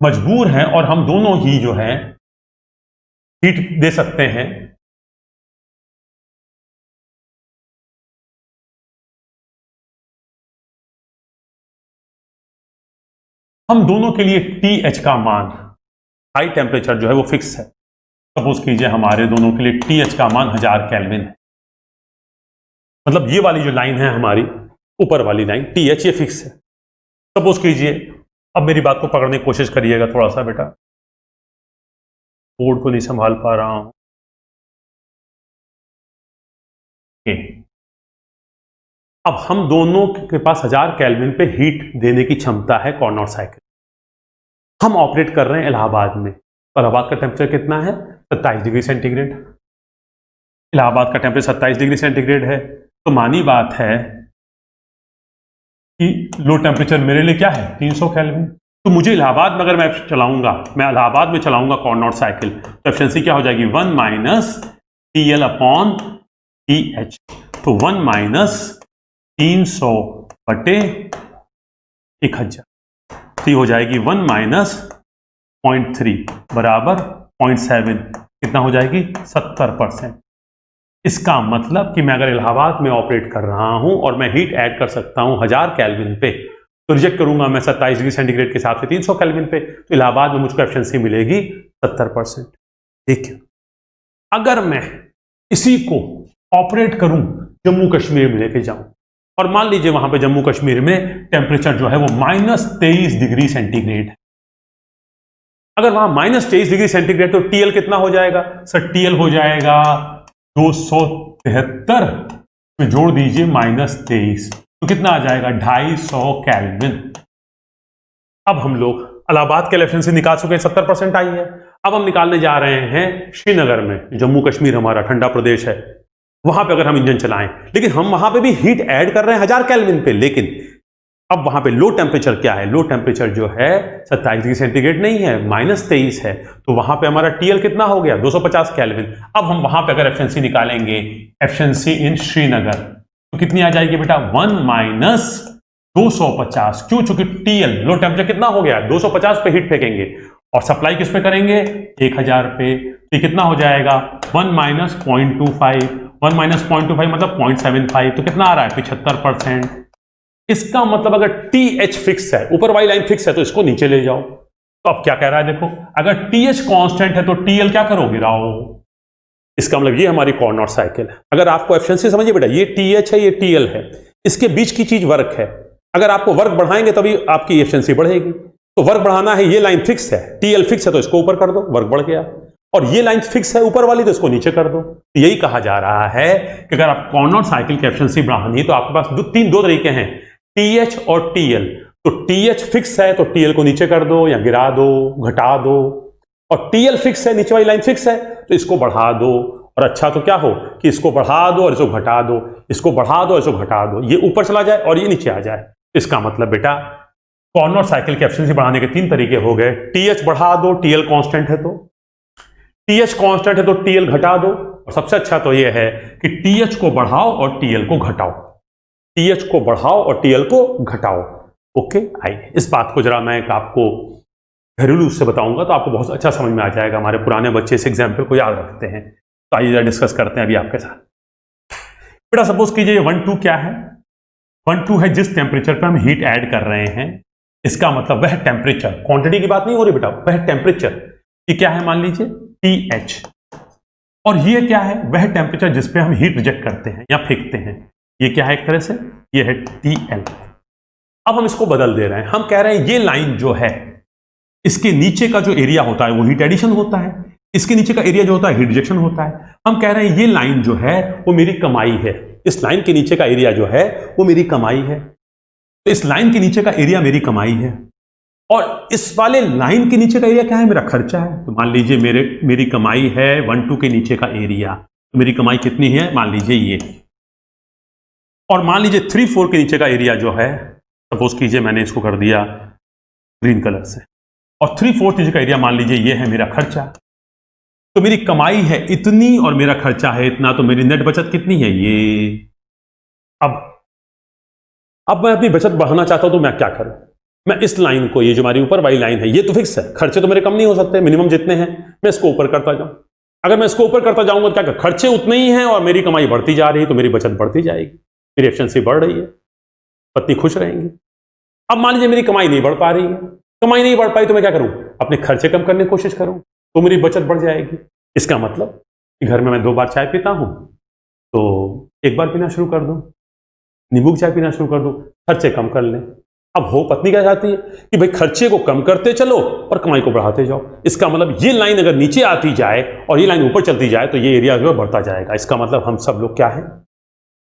मजबूर हैं और हम दोनों ही जो हैं हीट दे सकते हैं। हम दोनों के लिए टीएच का मान, हाई टेम्परेचर जो है वो फिक्स है। सपोज कीजिए हमारे दोनों के लिए टीएच का मान 1000 केल्विन है। मतलब ये वाली जो लाइन है हमारी ऊपर वाली लाइन टीएच, ये फिक्स है। सपोज कीजिए, अब मेरी बात को पकड़ने की कोशिश करिएगा थोड़ा सा बेटा, बोर्ड को नहीं संभाल पा रहा हूं। अब हम दोनों के पास 1000 केल्विन पे हीट देने की क्षमता है कार्नोट साइकिल। हम ऑपरेट कर रहे हैं इलाहाबाद में। इलाहाबाद का टेम्परेचर कितना है, 27 डिग्री सेंटीग्रेड। इलाहाबाद का टेम्परेचर 27 डिग्री सेंटीग्रेड है, तो मानी बात है कि लो टेम्परेचर मेरे लिए क्या है, 300 केल्विन। तो मुझे इलाहाबाद में अगर मैं चलाऊंगा, मैं इलाहाबाद में चलाऊंगा कार्नोट साइकिल, तो एफिशिएंसी क्या हो जाएगी, 1 minus T L upon T H. तो 1 माइनस 300 बटे 1000, तो हो जाएगी 1 माइनस 0.3 बराबर 0.7, कितना हो जाएगी, 70%। इसका मतलब कि मैं अगर इलाहाबाद में ऑपरेट कर रहा हूं और मैं हीट ऐड कर सकता हूं 1000 केल्विन पे, तो रिजेक्ट करूंगा मैं 27 डिग्री सेंटीग्रेड के हिसाब से 300 केल्विन पे, तो इलाहाबाद में मुझको एफिशिएंसी मिलेगी 70%। ठीक है, अगर मैं इसी को ऑपरेट करूं जम्मू कश्मीर में लेके जाऊं, और मान लीजिए वहां पे जम्मू कश्मीर में टेम्परेचर जो है वो -23 डिग्री सेंटीग्रेड है। अगर वहां -23 डिग्री सेंटीग्रेड, तो टीएल कितना हो जाएगा सर, टीएल हो जाएगा 273 में जोड़ दीजिए -23, तो कितना आ जाएगा, 250 केल्विन। अब हम लोग इलाहाबाद के एफिशिएंसी निकाल चुके हैं, 70% आई है। अब हम निकालने जा रहे हैं श्रीनगर में, जम्मू कश्मीर हमारा ठंडा प्रदेश है, वहां पे अगर हम इंजन चलाएं, लेकिन हम वहां पे भी हीट ऐड कर रहे हैं 1000 केल्विन पे, लेकिन अब वहां पे लो टेम्परेचर क्या है, लो टेम्परेचर जो है 27 डिग्री सेंटीग्रेड नहीं है, -23 है, तो वहां पे हमारा टीएल कितना हो गया, 250 केल्विन। अब हम वहां पे अगर एफिशिएंसी निकालेंगे, एफिशिएंसी इन श्रीनगर, तो कितनी आ जाएगी बेटा, 1 माइनस 250, क्यों, चूंकि टीएल लो टेम्परेचर कितना हो गया, 250 पे हीट फेंकेंगे, और सप्लाई किस पे करेंगे, 1000 पे, तो कितना हो जाएगा, 1 माइनस 0.25, 1 माइनस 0.25 मतलब 0.75, तो कितना आ रहा है, 75%। इसका मतलब अगर टीएच फिक्स है, ऊपर वाली लाइन फिक्स है, तो इसको नीचे ले जाओ। तो अब क्या कह रहा है, देखो, अगर टीएच कांस्टेंट है तो टीएल क्या करो, गिराओ। इसका मतलब ये हमारी कार्नोट साइकिल है। अगर आपको एफिशिएंसी समझिए बेटा, ये टीएच है, ये टीएल है, इसके बीच की चीज वर्क है। अगर आपको वर्क बढ़ाएंगे तभी आपकी एफिशिएंसी बढ़ेगी। तो वर्क बढ़ाना है, ये लाइन फिक्स है, टीएल फिक्स है, तो इसको ऊपर कर दो, वर्क बढ़ गया। और ये लाइन फिक्स है ऊपर वाली, तो इसको नीचे कर दो। यही कहा जा रहा है कि अगर आप कार्नोट साइकिल की एफिशिएंसी बढ़ानी है तो आपके पास दो तरीके हैं, टीएच और टीएल। तो टीएच फिक्स है तो टीएल को नीचे कर दो या गिरा दो, घटा दो, और टीएल फिक्स है, नीचे वाली लाइन फिक्स है, तो इसको बढ़ा दो। और अच्छा तो क्या हो कि इसको बढ़ा दो और इसको घटा दो, इसको बढ़ा दो और इसको घटा दो, ये ऊपर चला जाए और ये नीचे आ जाए। इसका मतलब बेटा कार्नोट साइकिल की एफिशिएंसी बढ़ाने के 3 तरीके हो गए, टीएच बढ़ा दो, टीएल कांस्टेंट है तो, टीएच कांस्टेंट है तो टीएल घटा दो, और सबसे अच्छा तो यह है कि टीएच को बढ़ाओ और टीएल को घटाओ, टीएच को बढ़ाओ और टीएल को घटाओ। ओके, आइए इस बात को जरा मैं आपको घरेलू से बताऊंगा तो आपको बहुत अच्छा समझ में आ जाएगा। हमारे पुराने बच्चे इस एग्जाम्पल को याद रखते हैं, तो आइए जरा डिस्कस करते हैं अभी आपके साथ। बेटा सपोज कीजिए 1-2 क्या है, 1-2 है जिस टेम्परेचर पे हम हीट ऐड कर रहे हैं। इसका मतलब वह टेम्परेचर, क्वांटिटी की बात नहीं हो रही बेटा, वह टेम्परेचर, ये क्या है, मान लीजिए टीएच, और ये क्या है, वह टेम्परेचर जिस पे हम हीट रिजेक्ट करते हैं या फेंकते हैं, ये क्या है, एक तरह से ये है टीएल। अब हम इसको बदल दे रहे हैं, हम कह रहे हैं ये लाइन जो है, इसके नीचे का जो एरिया होता है वो हीट एडिशन होता है, इसके नीचे का एरिया जो होता है हीट रिजेक्शन होता है। हम कह रहे हैं ये लाइन जो है वो मेरी कमाई है, इस लाइन के नीचे का एरिया जो है वो मेरी कमाई है, तो इस लाइन के नीचे का एरिया मेरी कमाई है। और इस वाले लाइन के नीचे का एरिया क्या है? मेरा खर्चा है। तो मान लीजिए मेरी कमाई है 1-2 के नीचे का एरिया, तो मेरी कमाई कितनी है? मान लीजिए ये। और मान लीजिए 3-4 के नीचे का एरिया जो है, सपोज कीजिए मैंने इसको कर दिया ग्रीन कलर से, और 3/4 नीचे का एरिया मान लीजिए ये है मेरा खर्चा। तो मेरी कमाई है इतनी और मेरा खर्चा है इतना, तो मेरी नेट बचत कितनी है? ये। अब मैं अपनी बचत बढ़ाना चाहता हूं तो मैं क्या करूं? मैं इस लाइन को, ये जो हमारी ऊपर वाली लाइन है, ये तो फिक्स है, खर्चे तो मेरे कम नहीं हो सकते, मिनिमम जितने हैं मैं इसको ऊपर करता जाऊं। अगर मैं इसको ऊपर करता जाऊंगा तो क्या खर्चे उतने ही हैं और मेरी कमाई बढ़ती जा रही है, तो मेरी बचत बढ़ती जाएगी, मेरी एफिशिएंसी बढ़ रही है, पत्नी खुश रहेंगी। अब मान लीजिए मेरी कमाई नहीं बढ़ पा रही है, कमाई नहीं बढ़ पाई तो मैं क्या करूं? अपने खर्चे कम करने की कोशिश करूं, तो मेरी बचत बढ़ जाएगी। इसका मतलब कि घर में मैं 2 बार चाय पीता हूं तो 1 बार पीना शुरू कर दूं, नींबू की चाय पीना शुरू कर दूं, खर्चे कम कर लें। अब हो पत्नी क्या चाहती है कि भाई खर्चे को कम करते चलो और कमाई को बढ़ाते जाओ। इसका मतलब ये लाइन अगर नीचे आती जाए और ये लाइन ऊपर चलती जाए तो ये एरिया जो है बढ़ता जाएगा। इसका मतलब हम सब लोग क्या है,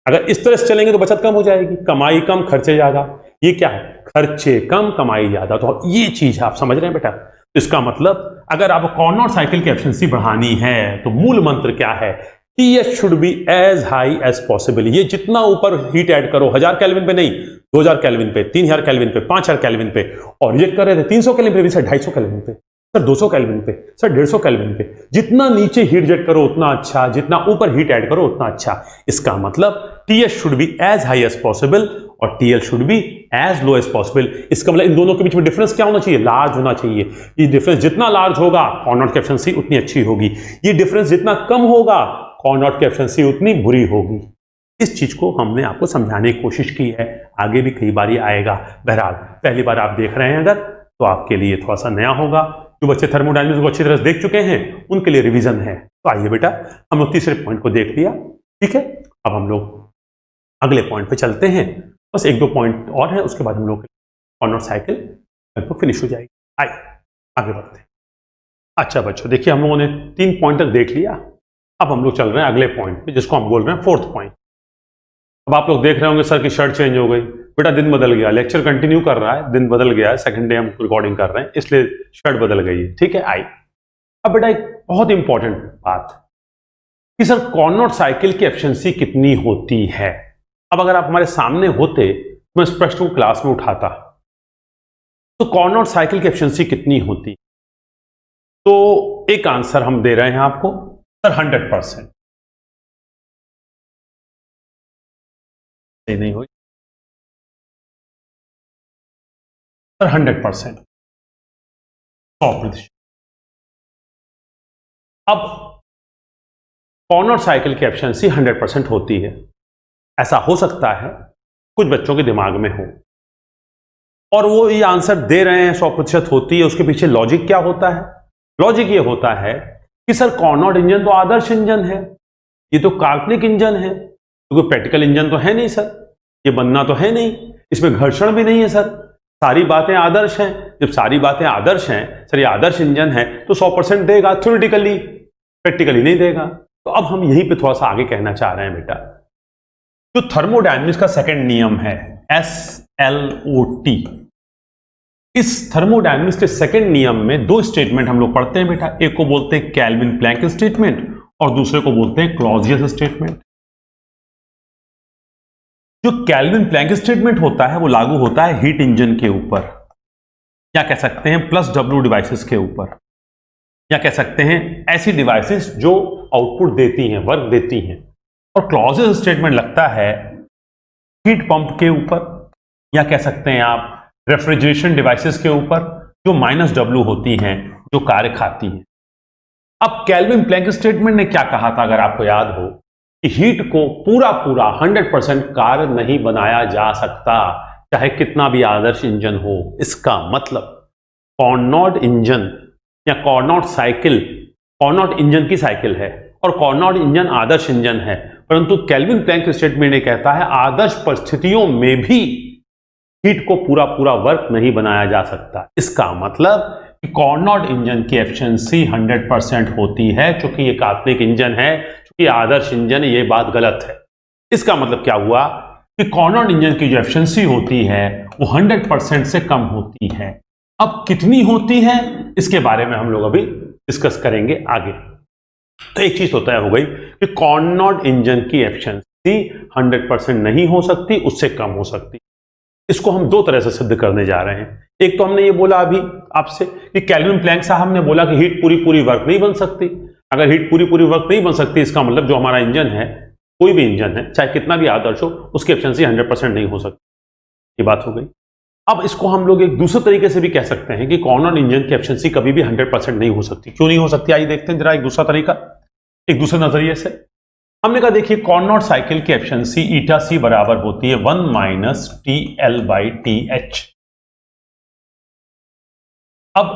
अगर इस तरह से चलेंगे तो बचत कम हो जाएगी, कमाई कम खर्चे ज्यादा। ये क्या है? खर्चे कम कमाई ज्यादा। तो ये चीज है, आप समझ रहे हैं बेटा? तो इसका मतलब अगर आप कॉर्नर साइकिल की एफिशिएंसी बढ़ानी है तो मूल मंत्र क्या है? TH should be as high as possible. ये जितना ऊपर हीट ऐड करो, 1000 केल्विन पे नहीं, 2000 केल्विन पे, 3000 केल्विन पे, 5000 केल्विन पे, और ये कर रहे थे 300 केल्विन पे भी, सर 250 केल्विन पे, सर 200 केल्विन पे, सर 150 केल्विन पे। जितना नीचे हीट जेट करो उतना अच्छा, जितना ऊपर हीट ऐड करो उतना अच्छा। इसका मतलब TH should be as high as possible और TL should be as low as possible. इसका मतलब इन दोनों के बीच में डिफरेंस क्या होना चाहिए? लार्ज होना चाहिए। ये डिफरेंस जितना लार्ज होगा कॉर्नर की एफिशिएंसी उतनी अच्छी होगी, ये डिफरेंस जितना कम होगा कॉर्नर की एफिशिएंसी उतनी बुरी होगी। इस चीज को हमने आपको समझाने की कोशिश की है, आगे भी कई बार ये आएगा। बहरहाल पहली बार आप देख रहे हैं अगर, तो आपके लिए थोड़ा सा नया होगा। जो बच्चे थर्मोडायनामिक्स को अच्छी तरह से देख चुके हैं उनके लिए रिवीजन है। तो आइए बेटा, हम लोग तीसरे पॉइंट को देख लिया, ठीक है। अब हम लोग अगले पॉइंट पे चलते हैं, बस 1-2 पॉइंट और है, उसके बाद हम लोग कॉर्नर साइकिल लगभग फिनिश हो जाएगी। आइए आगे बढ़ते हैं। अच्छा बच्चों, देखिए हम लोगों ने 3 पॉइंट तक देख लिया। अब हम लोग चल रहे हैं अगले पॉइंट पे, जिसको हम बोल रहे हैं 4th पॉइंट। अब आप लोग देख रहे होंगे सर की शर्ट चेंज हो गई। बेटा दिन बदल गया, लेक्चर कंटिन्यू कर रहा है, दिन बदल गया है, सेकंड डे हम रिकॉर्डिंग कर रहे हैं इसलिए शर्ट बदल गई है, ठीक है। आई अब बेटा एक बहुत इंपॉर्टेंट बात कि सर कॉर्नर साइकिल की एफिशिएंसी कितनी होती है। अब अगर आप हमारे सामने होते तो मैं इस प्रश्न को क्लास में उठाता, तो कॉर्नर साइकिल की एफिशिएंसी कितनी होती? तो एक आंसर हम दे रहे हैं आपको, सर 100%। नहीं हुई सर, 100%, 100%। अब कॉर्नर साइकिल की एफिशिएंसी 100% होती है। ऐसा हो सकता है कुछ बच्चों के दिमाग में हो और वो ये आंसर दे रहे हैं 100% होती है, उसके पीछे लॉजिक क्या होता है? लॉजिक ये होता है कि सर कॉर्नर इंजन तो आदर्श इंजन है, ये तो काल्पनिक इंजन है, तो कोई प्रैक्टिकल इंजन तो है नहीं सर, ये बनना तो है नहीं, इसमें घर्षण भी नहीं है सर, सारी बातें आदर्श हैं। जब सारी बातें आदर्श हैं, सर ये आदर्श इंजन है तो 100% देगा थ्योरेटिकली, प्रैक्टिकली नहीं देगा। तो अब हम यहीं पे थोड़ा सा आगे कहना चाह रहे हैं बेटा, जो थर्मोडायनामिक्स का सेकंड नियम है SLOT, इस थर्मोडायनामिक्स के सेकंड नियम में 2 स्टेटमेंट हम लोग पढ़ते हैं बेटा। एक को बोलते हैं केल्विन प्लैंक स्टेटमेंट और दूसरे को बोलते हैं क्लॉजियस स्टेटमेंट। जो केल्विन प्लैंक स्टेटमेंट होता है वो लागू होता है हीट इंजन के ऊपर, या कह सकते हैं +W डिवाइसेस के ऊपर, या कह सकते हैं ऐसी डिवाइसेस जो आउटपुट देती हैं, वर्क देती हैं। और क्लॉजियस स्टेटमेंट लगता है हीट पंप के ऊपर, या कह सकते हैं आप रेफ्रिजरेशन डिवाइसेस के ऊपर जो -W होती हैं, जो कार्य खाती हैं। अब केल्विन प्लैंक स्टेटमेंट ने क्या कहा था, अगर आपको याद हो, कि हीट को पूरा 100% कार्य नहीं बनाया जा सकता, चाहे कितना भी आदर्श इंजन हो। इसका मतलब कॉर्नोट इंजन या कॉर्नोट साइकिल, कॉर्नोट इंजन की साइकिल है और कॉर्नोट इंजन आदर्श इंजन है, परंतु केल्विन प्लैंक स्टेटमेंट ने कहता है आदर्श परिस्थितियों में भी हीट को पूरा वर्क नहीं बनाया जा सकता। इसका मतलब कि कॉर्नोट इंजन की एफिशिएंसी 100% होती है, क्योंकि ये काल्पनिक इंजन है, क्योंकि आदर्श इंजन, ये बात गलत है। इसका मतलब क्या हुआ कि कॉर्नोट इंजन की जो एफिशिएंसी होती है वो 100% से कम होती है। अब कितनी होती है इसके बारे में हम लोग अभी डिस्कस करेंगे आगे। तो एक चीज तो तय हो गई कि कार्नोट इंजन की एफिशिएंसी 100% नहीं हो सकती, उससे कम हो सकती। इसको हम दो तरह से सिद्ध करने जा रहे हैं। एक तो हमने ये बोला अभी आपसे कि केल्विन प्लैंक साहब ने बोला कि हीट पूरी पूरी वर्क नहीं बन सकती। अगर हीट पूरी पूरी वर्क नहीं बन सकती, इसका मतलब जो हमारा इंजन है, कोई भी इंजन है, चाहे कितना भी आदर्श हो, उसकी एफिशिएंसी 100% नहीं हो सकती। ये बात हो गई। अब इसको हम लोग एक दूसरे तरीके से भी कह सकते हैं कि कार्नोट इंजन की एफिशिएंसी कभी भी 100% नहीं हो सकती। क्यों नहीं हो सकती, आइए देखते हैं जरा एक दूसरा तरीका, एक दूसरे नजरिए से। हमने कहा देखिए कार्नोट साइकिल की एफिशिएंसी ईटा सी बराबर होती है 1 माइनस TL/TH। अब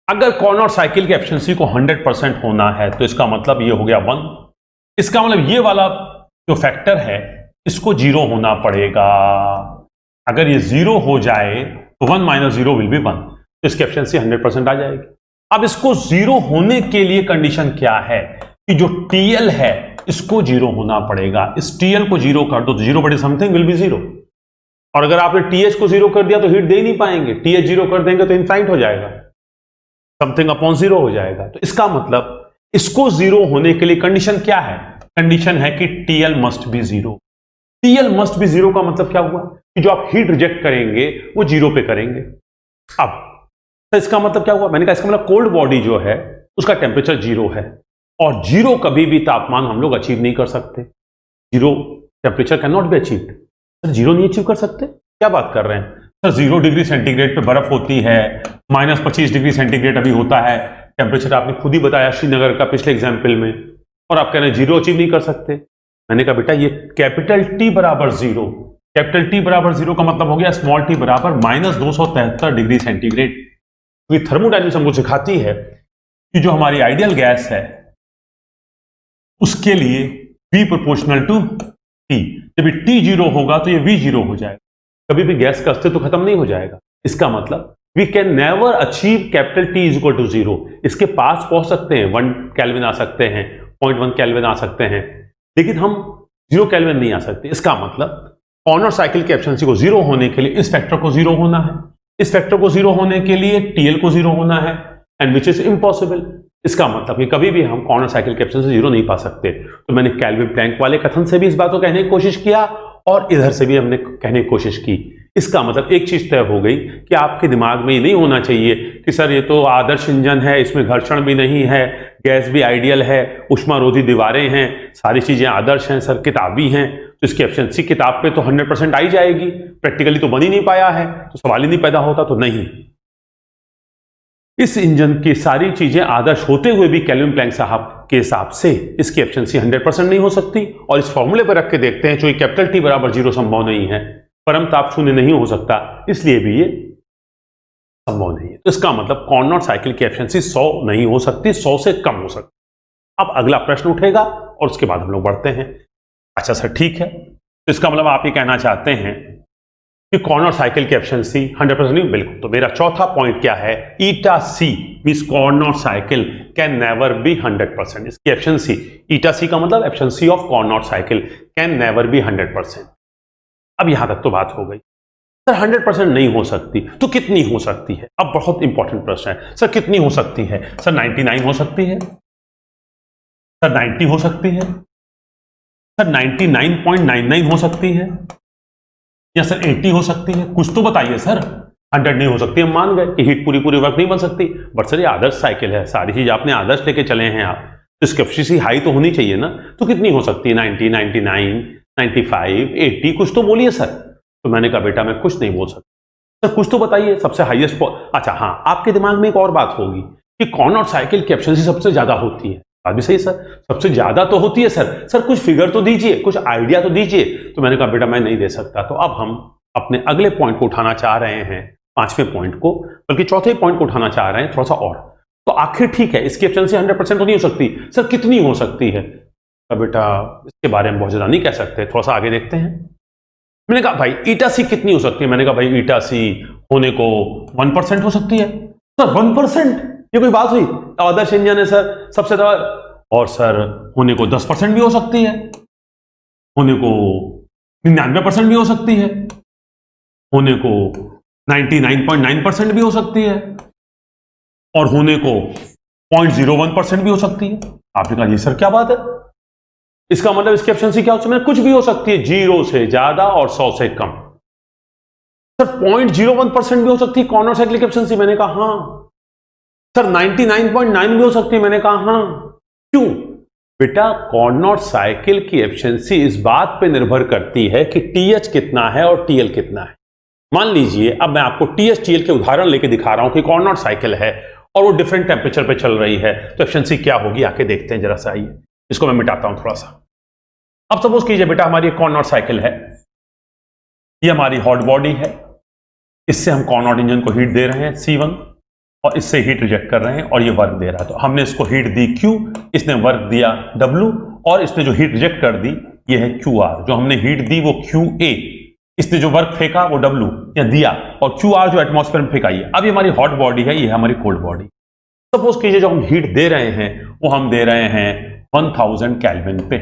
अगर कार्नोट साइकिल की एफिशिएंसी को 100% होना है तो इसका मतलब ये हो गया 1। इसका मतलब ये वाला जो फैक्टर है इसको 0 होना पड़ेगा। अगर ये 0 हो जाए तो 1 माइनस 0 विल बी 1, तो इसकी एफिशिएंसी 100% आ जाएगी। अब इसको 0 होने के लिए कंडीशन क्या है कि जो TL है इसको 0 होना पड़ेगा। इस TL को 0 कर दो तो 0 बटे समथिंग विल बी 0, और अगर आपने TH को 0 कर दिया तो हीट दे ही नहीं पाएंगे। TH 0 कर देंगे तो इनफाइनाइट हो जाएगा, समथिंग अपॉन 0 हो जाएगा। तो इसका मतलब इसको 0 होने के लिए कंडीशन क्या है? कंडीशन है कि TL must be 0। TL must be 0 का मतलब क्या हुआ कि जो आप हीट रिजेक्ट करेंगे वो 0 पे करेंगे। अब तो इसका मतलब क्या हुआ? मैंने कहा इसका मतलब कोल्ड बॉडी जो है उसका टेम्परेचर 0 है, और 0 कभी भी तापमान हम लोग अचीव नहीं कर सकते। 0 temperature can not be achieved. Sir 0 नहीं अचीव कर सकते, क्या बात कर रहे हैं सर? 0 डिग्री सेंटीग्रेड पे बर्फ होती है, -25 डिग्री सेंटीग्रेड अभी होता है टेम्परेचर, आपने खुद ही बताया श्रीनगर का पिछले एग्जाम्पल में, और आप कह रहे हैं 0 अचीव नहीं कर सकते। मैंने कहा बेटा ये कैपिटल T बराबर 0, कैपिटल T बराबर 0 का मतलब हो गया स्मॉल t बराबर -273 डिग्री सेंटीग्रेड। क्योंकि थर्मोडायनेमिक्स हमको सिखाती है कि जो हमारी आइडियल गैस है उसके लिए V प्रोपोर्शनल टू T, जब T 0 होगा तो ये V 0 हो जाएगा, कभी भी गैस का अस्तित्व खत्म नहीं हो जाएगा। इसका मतलब we can never achieve capital T is equal to 0। इसके पास पहुंच सकते हैं, 1 केल्विन आ सकते हैं, 0.1 केल्विन आ सकते हैं, लेकिन हम 0 केल्विन नहीं आ सकते। इसका मतलब कार्नोट साइकिल की एफिशिएंसी को 0 होने के लिए इस फैक्टर को 0 होना है, इस फैक्टर को 0 होने के लिए TL को 0 होना है, एंड विच इज इम्पॉसिबल। इसका मतलब कि कभी भी हम कार्नोट साइकिल की एफिशिएंसी 0 नहीं पा सकते। तो मैंने केल्विन प्लैंक वाले कथन से भी इस बात को कहने की कोशिश किया, और इधर से भी हमने कहने की कोशिश की। इसका मतलब एक चीज तय हो गई कि आपके दिमाग में ये नहीं होना चाहिए कि सर ये तो आदर्श इंजन है, इसमें घर्षण भी नहीं है, गैस भी आइडियल है, ऊष्मारोधी दीवारें हैं, सारी चीजें आदर्श हैं, सर किताबी हैं, तो इसकी एफिशिएंसी किताब पे तो 100% आई जाएगी। प्रैक्टिकली तो बन ही नहीं पाया है, तो सवाल ही नहीं पैदा होता। तो नहीं, इस इंजन की सारी चीजें आदर्श होते हुए भी केल्विन प्लैंक साहब के हिसाब से इसकी एफिशिएंसी 100% नहीं हो सकती। और इस फॉर्मूले पर रख के देखते हैं, जो कैपिटल T बराबर 0 संभव नहीं है, परम ताप शून्य नहीं हो सकता, इसलिए भी ये संभव नहीं है। तो इसका मतलब कार्नोट साइकिल की एफिशिएंसी 100 नहीं हो सकती, 100 से कम हो सकती। अब अगला प्रश्न उठेगा और उसके बाद हम लोग बढ़ते हैं। अच्छा सर ठीक है, तो इसका मतलब आप ये कहना चाहते हैं कि कार्नोट साइकिल की एफिशिएंसी 100% नहीं? बिल्कुल। तो मेरा चौथा पॉइंट क्या है? Eta C means Carnot cycle can never be 100%। इसकी एफिशिएंसी, ईटा सी का मतलब efficiency of Carnot cycle can never be 100%। अब यहां तक तो बात हो गई। सर 100% नहीं हो सकती तो कितनी हो सकती है? अब बहुत इंपॉर्टेंट प्रश्न है, सर कितनी हो सकती है? सर 99 हो सकती है, सर 90 हो सकती है, सर 99.99 हो सकती है, या सर 80 हो सकती है? कुछ तो बताइए सर। 100 नहीं हो सकती, हम मान गए कि हीट पूरी पूरी वर्क नहीं बन सकती, बट सर ये आदर्श साइकिल है, सारी चीज आपने आदर्श लेके चले हैं आप, तो इसकी एफिशिएंसी हाई तो होनी चाहिए ना। तो कितनी हो सकती है? 90, 99, 95, 80, कुछ तो बोलिए सर। तो मैंने कहा बेटा मैं कुछ नहीं बोल सकता, सर कुछ तो बताइए सबसे हाईएस्ट। अच्छा हाँ, आपके दिमाग में एक और बात होगी कि कार्नोट साइकिल की एफिशिएंसी सबसे ज्यादा होती है। बात भी सही सर, सबसे ज्यादा तो होती है सर कुछ फिगर तो दीजिए, कुछ आइडिया तो दीजिए। तो मैंने कहा बेटा मैं नहीं दे सकता। तो अब हम अपने अगले पॉइंट को उठाना चाह रहे हैं, 5वें पॉइंट को, बल्कि चौथे पॉइंट को उठाना चाह रहे हैं थोड़ा सा और। तो आखिर ठीक है, इसकी एफिशिएंसी 100% तो नहीं हो सकती, सर कितनी हो सकती है? तो बेटा इसके बारे में बहुत ज्यादा नहीं कह सकते, थोड़ा सा आगे देखते हैं। मैंने कहा भाई ईटा सी कितनी हो सकती है? मैंने कहा भाई ईटा सी होने को 1% हो सकती है। सर 1%? ये कोई बात हुई? आदर्श इंजन है सर सबसे ज्यादा, और सर होने को 10% भी हो सकती है, होने को 99% भी हो सकती है, होने को 99.9% भी हो सकती है और होने को 0.01% भी हो सकती है। आपने कहा ये सर क्या बात है, इसका मतलब इसकी एफिशिएंसी क्या हो सकती है? कुछ भी हो सकती है, 0 से ज्यादा और 100 से कम। सर 0.01% भी हो सकती है कॉर्नर साइकिल की एफिशिएंसी। मैंने कहा हाँ। सर 99.9 भी हो सकती है। मैंने कहा हाँ। क्यों बेटा? कॉर्नर साइकिल की एफिशिएंसी इस बात पे निर्भर करती है कि टीएच कितना है और टीएल कितना है। मान लीजिए अब मैं आपको टीएच टीएल के उदाहरण लेके दिखा रहा हूं कि कॉर्नर साइकिल है और वो डिफरेंट टेम्परेचर पे चल रही है, तो एफिशिएंसी क्या होगी आके देखते हैं जरा सा। आइए इसको मैं मिटाता हूं थोड़ा सा। अब सपोज कीजिए बेटा हमारी एक कॉर्नर साइकिल है, ये हमारी हॉट बॉडी है, इससे हम कॉर्नर इंजन को हीट दे रहे हैं C1 और इससे हीट रिजेक्ट कर रहे हैं और ये वर्क दे रहा है। तो हमने इसको हीट दी Q, इसने वर्क दिया W और इसने जो हीट रिजेक्ट कर दी ये है QR। जो हमने हीट दी वो QA, इसने जो वर्क फेंका वो W या दिया, और QR जो एटमॉस्फेयर में फेंका। अब ये हमारी हॉट बॉडी है, ये है हमारी कोल्ड बॉडी। सपोज कीजिए जो हम हीट दे रहे हैं वो हम दे रहे हैं 1000 केल्विन पे,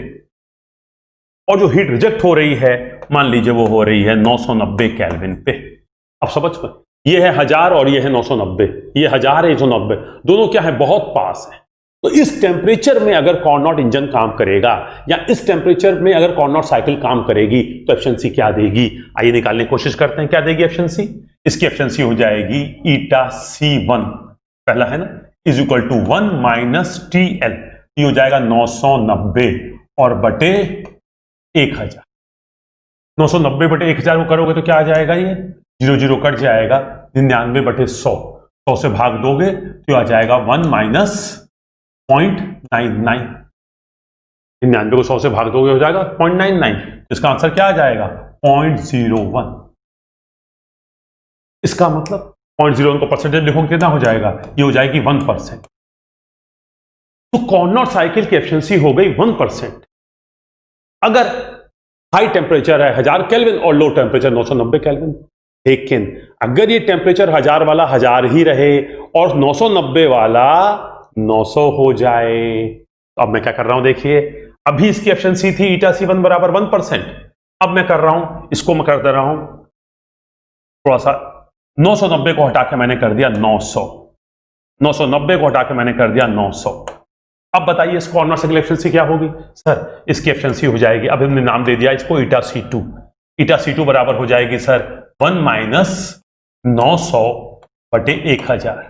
और जो हीट रिजेक्ट हो रही है मान लीजिए वो हो रही है 990 केल्विन पे। अब समझ में, ये है 1000 और ये है 990, ये 1000 है 190, दोनों क्या है? बहुत पास है। तो इस टेम्परेचर में अगर कॉर्नर इंजन काम करेगा या इस टेम्परेचर में अगर कॉर्नर साइकिल काम करेगी तो एफिशिएंसी क्या देगी? आइए निकालने की कोशिश करते हैं क्या देगी एफिशिएंसी। इसकी एफिशिएंसी हो जाएगी ईटा C1, पहला है ना, is equal to 1 minus TL। ये हो जाएगा 990 और बटे 1000। 990 बटे 1000 को करोगे तो क्या आ जाएगा? ये 0 कट जाएगा, 99 बटे 100, 100 से भाग दोगे तो आ जाएगा 1 माइनस 0.99। 99 को 100 से भाग दोगे हो जाएगा 0.99। इसका आंसर क्या आ जाएगा? 0.01। इसका मतलब 0.01 को परसेंटेज लिखोगे कितना हो जाएगा? ये हो जाएगी 1%। तो कॉर्नर साइकिल की एफिशिएंसी हो गई 1%। अगर हाई टेम्परेचर है 1000 केल्विन और लो टेम्परेचर 990 केल्विन। लेकिन अगर ये टेम्परेचर 1000 वाला 1000 ही रहे और 990 वाला 900 हो जाए, तो अब मैं क्या कर रहा हूं देखिए, अभी इसकी एफिशिएंसी थी ईटा C1 बराबर 1%। अब मैं कर रहा हूं, इसको मैं कर दे रहा हूं थोड़ा सा, 990 को हटा के मैंने कर दिया 900, 990 को हटा के मैंने कर दिया 900। अब बताइए इस कॉर्नर साइकिल एफिशिएंसी क्या होगी? सर इसकी एफिशिएंसी हो जाएगी, अब हमने नाम दे दिया इसको ईटा C2। ईटा C2 बराबर हो जाएगी सर 1 माइनस 900 बटे 1000।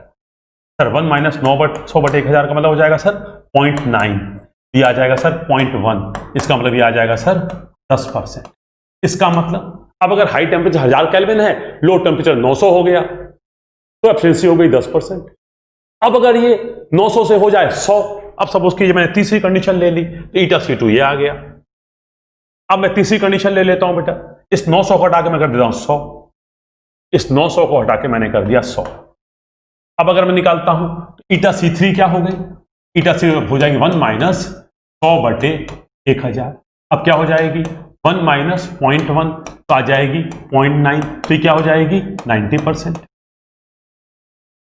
सर 1 माइनस 900 बटे 1000 का मतलब हो जाएगा सर 0.9। ये आ जाएगा सर 0.1। इसका मतलब ये आ जाएगा सर 10%। इसका मतलब अब अगर हाई टेम्परेचर 1000 केल्विन है, लो टेम्परेचर 900 हो गया, तो एफिशिएंसी हो गई 10%। अब अगर ये 900 से हो जाए 100, अब सपोज कीजिए मैंने तीसरी कंडीशन ले ली तो ईटा C2 ये आ गया। अब मैं तीसरी कंडीशन ले लेता हूं बेटा, इस 900 को हटा के मैं कर देता हूं 100, इस 900 को हटा के मैंने कर दिया 100। अब अगर मैं निकालता हूं तो ईटा C3 क्या हो गई? ईटा C3 हो जाएगी 1 माइनस 100 बटे 1000। अब क्या हो जाएगी? 1 माइनस 0.1 तो आ जाएगी 0.9, तो क्या हो जाएगी? 90%।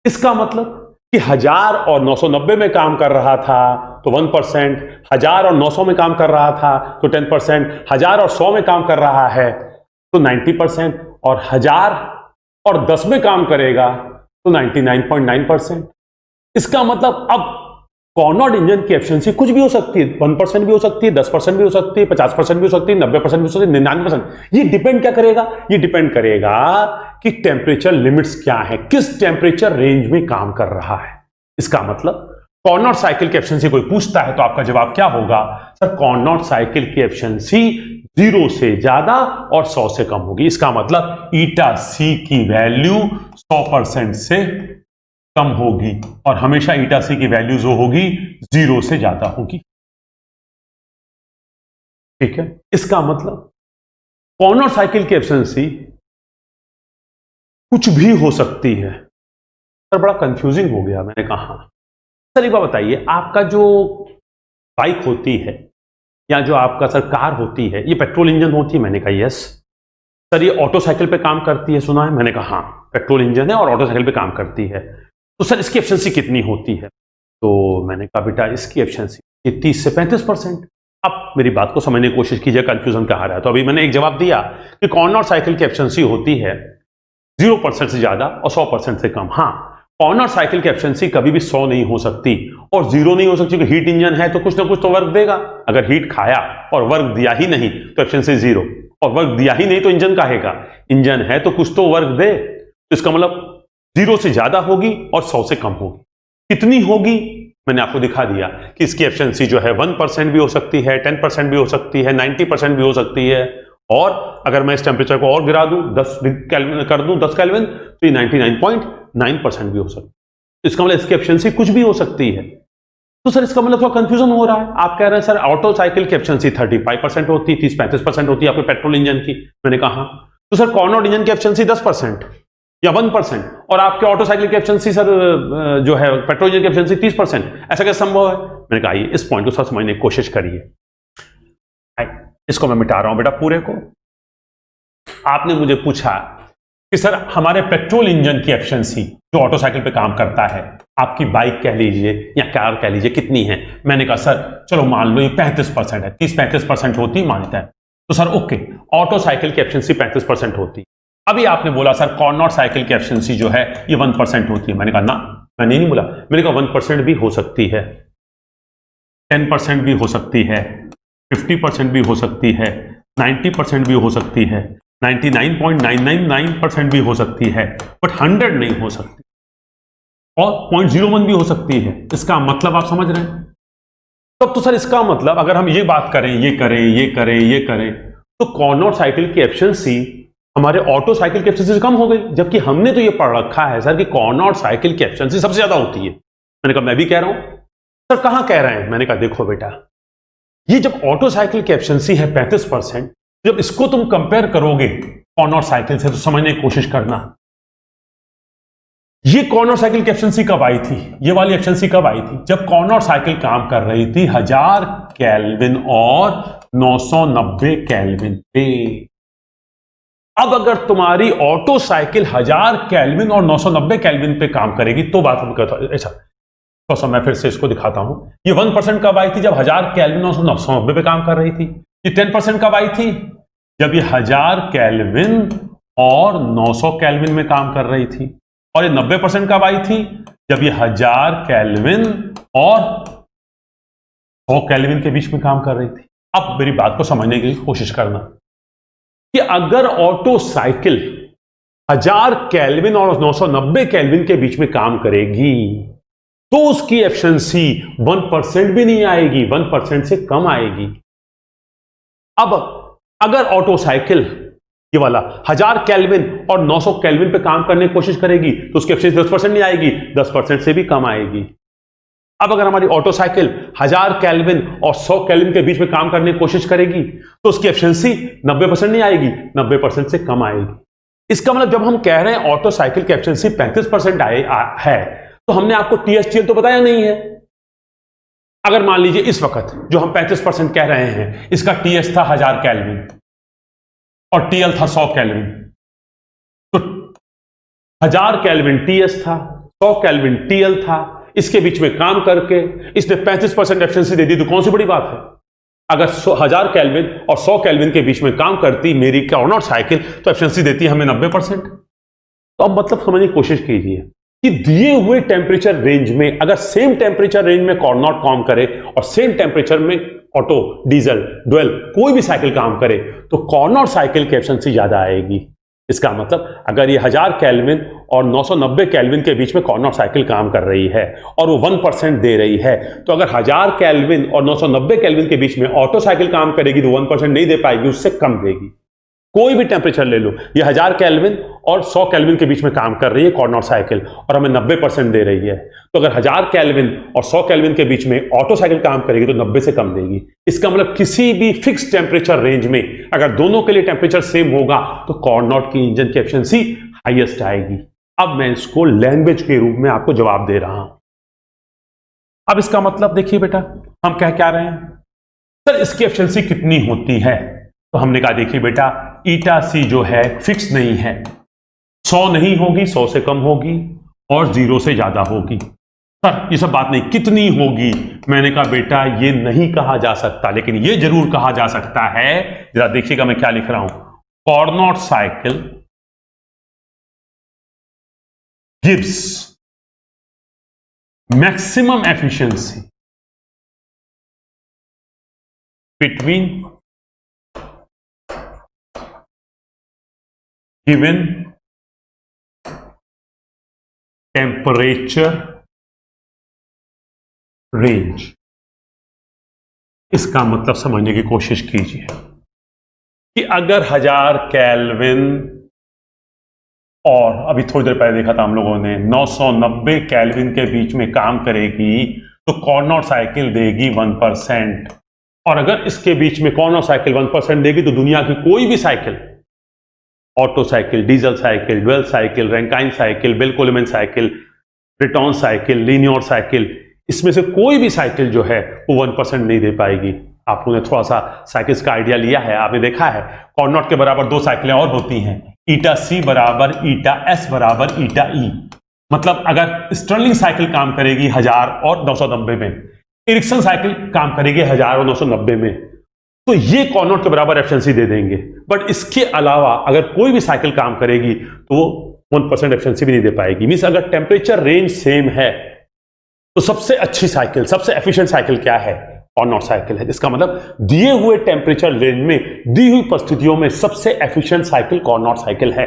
इसका मतलब कि 1000 और 990 में काम कर रहा था तो 1%, 1000 और 900 में काम कर रहा था तो 10%, 1000 और 100 में काम कर रहा है तो 90%, और 1000 और 10 में काम करेगा तो 99.9%। इसका मतलब अब कॉर्नर इंजन की एफिशिएंसी कुछ भी हो सकती है, 1% भी हो सकती है, 10% भी हो सकती है, 50% भी हो सकती है, 90% भी हो सकती है, 99%। ये डिपेंड क्या करेगा? ये डिपेंड करेगा कि टेम्परेचर लिमिट्स क्या है, किस टेम्परेचर रेंज में काम कर रहा है। इसका मतलब कॉर्नर साइकिल की एफिशिएंसी कोई पूछता है तो आपका जवाब क्या होगा? सर कॉर्नर साइकिल की एफिशिएंसी 0 से ज्यादा और 100 से कम होगी। इसका मतलब ईटा C की वैल्यू 100% से कम होगी और हमेशा ईटा C की वैल्यू जो होगी 0 से ज्यादा होगी। ठीक है, इसका मतलब कॉर्नर साइकिल की एफिशिएंसी कुछ भी हो सकती है। सर बड़ा कंफ्यूजिंग हो गया। मैंने कहा सर एक बात बताइए, आपका जो बाइक होती है या जो आपका सर कार होती है, ये पेट्रोल इंजन होती है? मैंने कहा यस। सर ये ऑटो साइकिल पे काम करती है? सुना है। मैंने कहा हाँ, पेट्रोल इंजन है और ऑटो साइकिल पे काम करती है। तो सर इसकी एफिशिएंसी कितनी होती है? तो मैंने कहा बेटा इसकी एफिशिएंसी 30 से 35%। अब मेरी बात को समझने की कोशिश कीजिए, कंफ्यूजन कहाँ रहा है। तो अभी मैंने एक जवाब दिया कि कॉर्नर साइकिल की एफिशिएंसी होती है 0% से ज्यादा और 100% से कम। हाँ, कॉर्नर साइकिल की एफिशिएंसी कभी भी 100 नहीं हो सकती और 0 नहीं हो सकती, क्योंकि हीट इंजन है तो कुछ ना कुछ तो वर्क देगा। अगर हीट खाया और वर्क दिया ही नहीं तो एफिशिएंसी 0, और वर्क दिया ही नहीं तो इंजन काहेगा, इंजन है तो कुछ तो वर्क दे। तो इसका मतलब 0 से ज्यादा होगी और 100 से कम होगी। कितनी होगी मैंने आपको दिखा दिया कि इसकी एफिशिएंसी जो है 1% भी हो सकती है, 10% भी हो सकती है, 90% भी हो सकती है। और अगर मैं इस टेम्परेचर को और गिरा दूं, 10 केल्विन कर दूं, 10 केल्विन, तो ये 99.9% भी हो सकती है। इसका मतलब इसकी एफिशिएंसी कुछ भी हो सकती है। तो सर इसका मतलब थोड़ा कंफ्यूजन हो रहा है। आप कह रहे हैं सर ऑटो साइकिल की एफिशिएंसी 35% होती है, 30-35% होती है आपके पेट्रोल इंजन की। मैंने कहा तो सर कॉर्नर इंजन की एफिशिएंसी 10% या 1%, और आपके ऑटो साइकिल की एफिशिएंसी सर जो है पेट्रोल इंजन की एफिशिएंसी 30%, ऐसा कैसे संभव है? मैंने कहा ये इस पॉइंट को सर समझने की कोशिश करिए। इसको मैं मिटा रहा हूं बेटा पूरे को। आपने मुझे पूछा कि सर हमारे पेट्रोल इंजन की एफिशिएंसी जो ऑटो साइकिल पे काम करता है, आपकी बाइक कह लीजिए या कार कह लीजिए, कितनी है? मैंने कहा सर चलो मान लो ये 35% है, 30-35% होती मानता है तो सर ओके, ऑटो साइकिल की एफिशिएंसी 35% होती। अभी आपने बोला सर कॉर्नर साइकिल की एफिशिएंसी जो है ये 1% होती है। मैंने कहा ना, मैंने नहीं बोला, मैंने कहा 1% भी हो सकती है, 10% भी हो सकती है, 50% भी हो सकती है, 90% भी हो सकती है, 99.999% भी हो सकती है, बट 100 नहीं हो सकती, और 0.01 भी हो सकती है। इसका मतलब आप समझ रहे हैं? तब तो सर इसका मतलब अगर हम ये बात करें, ये करें, ये करें, ये करें, तो कॉर्नर साइकिल की एफिशिएंसी हमारे ऑटो साइकिल की एफिशिएंसी से कम हो गई, जबकि हमने तो ये पढ़ रखा है सर कि कॉर्नर साइकिल की एफिशिएंसी सबसे ज्यादा होती है। मैंने कहा मैं भी कह रहा हूं। सर कहां कह रहे हैं? मैंने कहा देखो बेटा, ये जब ऑटो साइकिल की एफिशिएंसी है 35%, जब इसको तुम कंपेयर करोगे कॉर्नर साइकिल से तो समझने की कोशिश करना, ये कॉर्नर साइकिल की एफिशिएंसी कब आई थी? ये वाली एफिशिएंसी कब आई थी? जब कॉर्नर साइकिल काम कर रही थी 1000 केल्विन और 990 केल्विन पे। अब अगर तुम्हारी ऑटो साइकिल 1000 केल्विन और 990 केल्विन पे काम करेगी तो बात हम कहते हैं ऐसा। तो मैं फिर से इसको दिखाता हूं। ये 1% कब आई थी? जब 1000 केल्विन और 990 पे काम कर रही थी। ये 10% कब आई थी? जब ये 1000 केल्विन और 900 केल्विन में काम कर रही थी। और ये 90% कब आई थी? जब ये 1000 केल्विन और 100 केल्विन के बीच में काम कर रही थी। अब मेरी बात को समझने की कोशिश करना कि अगर ऑटो साइकिल 1000 केल्विन और 990 केल्विन के बीच में काम करेगी तो उसकी एफिशिएंसी 1% भी नहीं आएगी, 1% से कम आएगी। अब अगर ऑटो साइकिल ये वाला 1000 केल्विन और 900 केल्विन पे काम करने की कोशिश करेगी तो उसकी एफिशिएंसी 10% नहीं आएगी, 10% से भी कम आएगी। अब अगर हमारी ऑटो साइकिल 1000 केल्विन और 100 केल्विन के बीच में काम करने की कोशिश करेगी तो उसकी एफिशिएंसी 90% नहीं आएगी, 90% से कम आएगी। इसका मतलब जब हम कह रहे हैं ऑटो साइकिल की एफिशिएंसी 35% है तो हमने आपको TS/TL तो बताया नहीं है। अगर मान लीजिए इस वक्त जो हम 35% कह रहे हैं इसका TS था 1000 केल्विन और TL था 100 केल्विन, तो 1000 केल्विन TS था, 100 केल्विन TL था, इसके बीच में काम करके इसने 35% एफिशिएंसी दे दी तो कौन सी बड़ी बात है? अगर 1000 केल्विन और 100 केल्विन के बीच में काम करती मेरी कॉर्नर साइकिल तो एफिशिएंसी देती हमें 90%। तो अब मतलब समझने की कोशिश कीजिए कि दिए हुए टेम्परेचर रेंज में अगर सेम टेम्परेचर रेंज में कॉर्नर काम करे और सेम टेम्परेचर में ऑटो, डीजल, डुअल कोई भी साइकिल काम करे तो कॉर्नर साइकिल की एफिशिएंसी ज्यादा आएगी। इसका मतलब अगर ये 1000 केल्विन और 990 केल्विन के बीच में कॉर्नर साइकिल काम कर रही है और वो 1% दे रही है, तो अगर 1000 केल्विन और 990 केल्विन के बीच में ऑटो साइकिल काम करेगी तो 1% नहीं दे पाएगी, उससे कम देगी। कोई भी टेम्परेचर ले लो, ये 1000 केल्विन और 100 केल्विन के बीच में काम कर रही है कॉर्नर साइकिल और हमें 90% दे रही है, तो अगर 1000 केल्विन और 100 केल्विन के बीच में ऑटो साइकिल काम करेगी तो 90 से कम देगी। इसका मतलब किसी भी फिक्स टेम्परेचर रेंज में अगर दोनों के लिए टेम्परेचर सेम होगा तो कॉर्नर की इंजन की एफिशिएंसी हाईएस्ट आएगी। अब मैं इसको लैंग्वेज के रूप में आपको जवाब दे रहा हूं। अब इसका मतलब देखिए बेटा, हम कह क्या रहे हैं? सर इसकी एफिशिएंसी कितनी होती है? तो हमने कहा देखिए बेटा, ईटा सी जो है फिक्स नहीं है, 100 नहीं होगी, 100 से कम होगी और 0 से ज्यादा होगी। सर ये सब बात नहीं, कितनी होगी? मैंने कहा बेटा ये नहीं कहा जा सकता, लेकिन ये जरूर कहा जा सकता है। जरा देखिएगा मैं क्या लिख रहा हूं, corner cycle gives maximum efficiency between given temperature range। इसका मतलब समझने की कोशिश कीजिए कि अगर 1000 केल्विन और अभी थोड़ी देर पहले देखा था हम लोगों ने 990 केल्विन के बीच में काम करेगी तो कॉर्नोट साइकिल देगी 1%। और अगर इसके बीच में कॉर्नोट साइकिल 1% देगी तो दुनिया की कोई भी cycle, Otto cycle, diesel cycle, dual cycle, Rankine cycle, Bell Coleman cycle, Brayton cycle, linear cycle, इसमें से कोई भी साइकिल जो है वो 1% नहीं दे पाएगी। आप लोगों ने थोड़ा सा साइकिल्स का आइडिया लिया है, आपने देखा है कॉर्नोट के बराबर दो साइकिलें और होती हैं, ईटा सी बराबर ईटा एस बराबर ईटा ई। मतलब अगर स्टर्लिंग साइकिल काम करेगी 1000 और 990 में, एरिक्सन साइकिल काम करेगी 1000 और 990 में, तो ये कॉर्नोट के बराबर एफिशिएंसी दे देंगे। बट इसके अलावा अगर कोई भी साइकिल काम करेगी तो वो 1% एफिशिएंसी भी नहीं दे पाएगी। मींस अगर टेम्परेचर रेंज सेम है तो सबसे अच्छी साइकिल, सबसे एफिशिएंट साइकिल क्या है? कॉर्नोट साइकिल है। इसका मतलब दिए हुए टेम्परेचर रेंज में, दी हुई परिस्थितियों में सबसे एफिशिएंट साइकिल कॉर्नोट साइकिल है।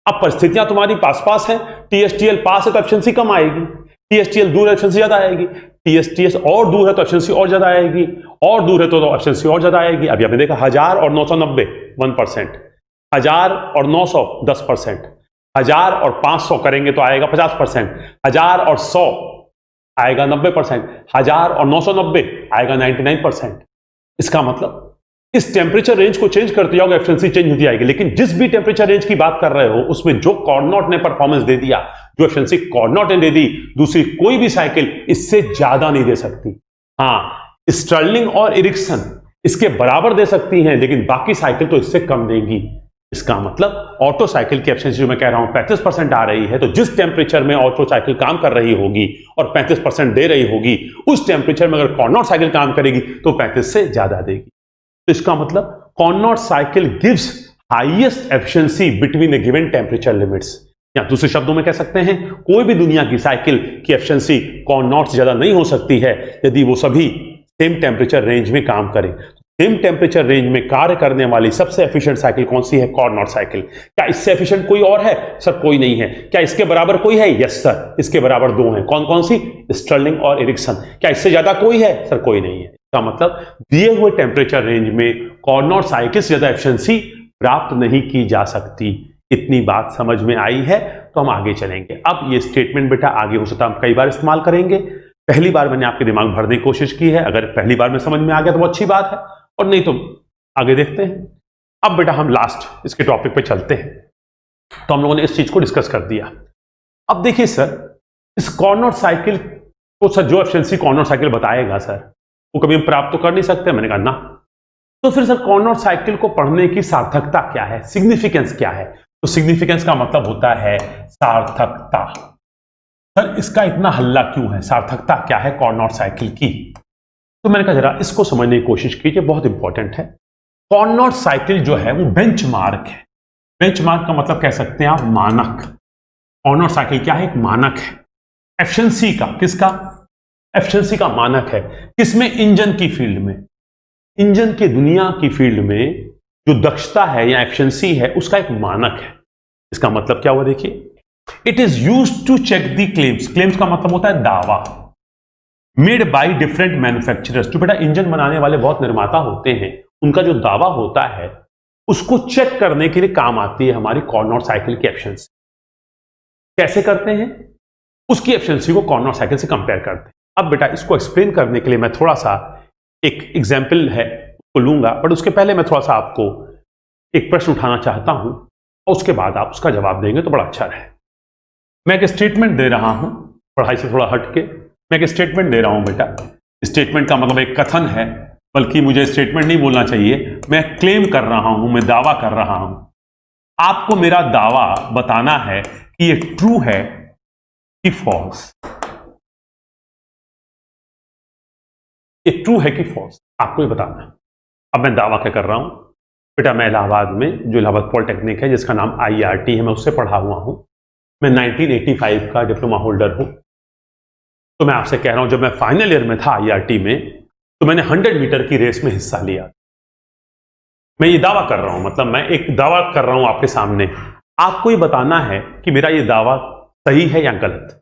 अब परिस्थितियां तुम्हारी पास पास हैं, टीएसटीएल पास है तो एफिशिएंसी कम आएगी, टीएसटीएल दूर है एफिशिएंसी ज्यादा आएगी, टीएसटीएस और दूर है तो एफिशिएंसी और ज्यादा आएगी, और दूर है तो एफिशिएंसी और ज्यादा आएगी। अभी आपने देखा 1000 और 990 1%, 1000 और 900 10%, 1000 और 500 करेंगे तो आएगा 50%, 1000 और 100 आएगा 90%, 1000 और 990 आएगा 99%। इसका मतलब इस टेम्परेचर रेंज को चेंज करते जाओगे एफिशिएंसी चेंज होती आएगी। लेकिन जिस भी टेम्परेचर रेंज की बात कर रहे हो उसमें जो कॉर्नोट ने परफॉर्मेंस दे दिया, जो एफिशिएंसी कॉर्नोट ने दे दी, दूसरी कोई भी साइकिल इससे ज्यादा नहीं दे सकती। हां, स्टर्लिंग और एरिक्सन इसके बराबर दे सकती हैं, लेकिन बाकी साइकिल तो इससे कम देंगी। इसका मतलब ऑटो साइकिल की एफिशिएंसी जो मैं कह रहा हूं 35% आ रही है, तो जिस टेम्परेचर में ऑटो साइकिल काम कर रही होगी और 35% दे रही होगी, उस टेम्परेचर में अगर कॉर्नोट साइकिल काम करेगी तो 35 से ज्यादा देगी। तो इसका मतलब Carnot cycle gives highest efficiency between the given temperature limits. या दूसरे शब्दों में कह सकते हैं, कोई भी दुनिया की साइकिल की एफिशिएंसी कॉर्नोट से ज्यादा नहीं हो सकती है यदि वो सभी सेम टेम्परेचर रेंज में काम करें। सेम टेम्परेचर रेंज में कार्य करने वाली सबसे एफिशिएंट साइकिल कौन सी है? कॉर्नोट साइकिल। क्या इससे एफिशिएंट कोई और है? सर कोई नहीं है। क्या इसके बराबर कोई है? यस सर, इसके बराबर दो हैं। कौन कौन सी? स्टर्लिंग और एरिक्सन। क्या इससे ज्यादा कोई है? सर कोई नहीं है। इसका मतलब दिए हुए टेम्परेचर रेंज में कॉर्नोट साइकिल से ज्यादा एफिशिएंसी प्राप्त नहीं की जा सकती। इतनी बात समझ में आई है तो हम आगे चलेंगे। अब ये स्टेटमेंट बेटा आगे हो सकता है हम कई बार इस्तेमाल करेंगे। पहली बार मैंने आपके दिमाग में भरने की कोशिश की है, अगर पहली बार में समझ में आ गया तो वो अच्छी बात है, और नहीं तो आगे देखते हैं। अब बेटा हम लास्ट इसके टॉपिक पे चलते हैं। तो हम लोगों ने इस चीज को डिस्कस कर दिया। अब देखिए सर, इस कॉर्नोट साइकिल को सर जो एफिशिएंसी कॉर्नोट साइकिल बताएगा सर, वो कभी हम प्राप्त तो कर नहीं सकते। मैंने कहा ना। तो फिर सर कॉर्नोट साइकिल को पढ़ने की सार्थकता क्या है, सिग्निफिकेंस क्या है? तो सिग्निफिकेंस का मतलब होता है सार्थकता। सर इसका इतना हल्ला क्यों है, सार्थकता क्या है कॉर्नोट साइकिल की? तो मैंने कहा जरा इसको समझने की कोशिश कीजिए, बहुत इंपॉर्टेंट है। कॉर्नोट साइकिल जो है वो बेंचमार्क है। बेंचमार्क का मतलब कह सकते हैं आप मानक। कॉर्नोट साइकिल क्या है? एक मानक है एफिशिएंसी का। किसका? एफिशिएंसी का मानक है। किसमें? इंजन की फील्ड में। इंजन की दुनिया की फील्ड में जो दक्षता है या एफिशिएंसी है उसका एक मानक है। इसका मतलब क्या हुआ देखिए, it is used to check the claims. Claims का मतलब होता है दावा, मेड बाय डिफरेंट मैन्युफैक्चरर्स। जो बेटा इंजन बनाने वाले बहुत निर्माता होते हैं, उनका जो दावा होता है उसको चेक करने के लिए काम आती है हमारी कॉर्नोट साइकिल की एफिशिएंसी। कैसे करते हैं? उसकी एफिशिएंसी को कॉर्नोट साइकिल से कंपेयर करते हैं। अब बेटा इसको एक्सप्लेन करने के लिए मैं थोड़ा सा एक एग्जाम्पल है उसको लूंगा, बट उसके पहले मैं थोड़ा सा आपको एक प्रश्न उठाना चाहता हूं और उसके बाद आप उसका जवाब देंगे तो बड़ा अच्छा रहे। मैं एक स्टेटमेंट दे रहा हूं, पढ़ाई से थोड़ा हटके मैं एक स्टेटमेंट दे रहा हूं बेटा। स्टेटमेंट का मतलब एक कथन है, बल्कि मुझे स्टेटमेंट नहीं बोलना चाहिए, मैं क्लेम कर रहा हूं, मैं दावा कर रहा हूं। आपको मेरा दावा बताना है कि ये ट्रू है कि फॉल्स। ये ट्रू है कि फॉल्स, आपको ये बताना है। अब मैं दावा क्या कर रहा हूं बेटा, मैं इलाहाबाद में जो इलाहाबाद पॉलिटेक्निक है जिसका नाम IRT है, मैं उससे पढ़ा हुआ हूं। मैं 1985 का डिप्लोमा होल्डर हूं। तो मैं आपसे कह रहा हूं, जब मैं फाइनल ईयर में था IRT में, तो मैंने 100 मीटर की रेस में हिस्सा लिया। मैं ये दावा कर रहा हूं, मतलब मैं एक दावा कर रहा हूं आपके सामने, आपको ये बताना है कि मेरा ये दावा सही है या गलत।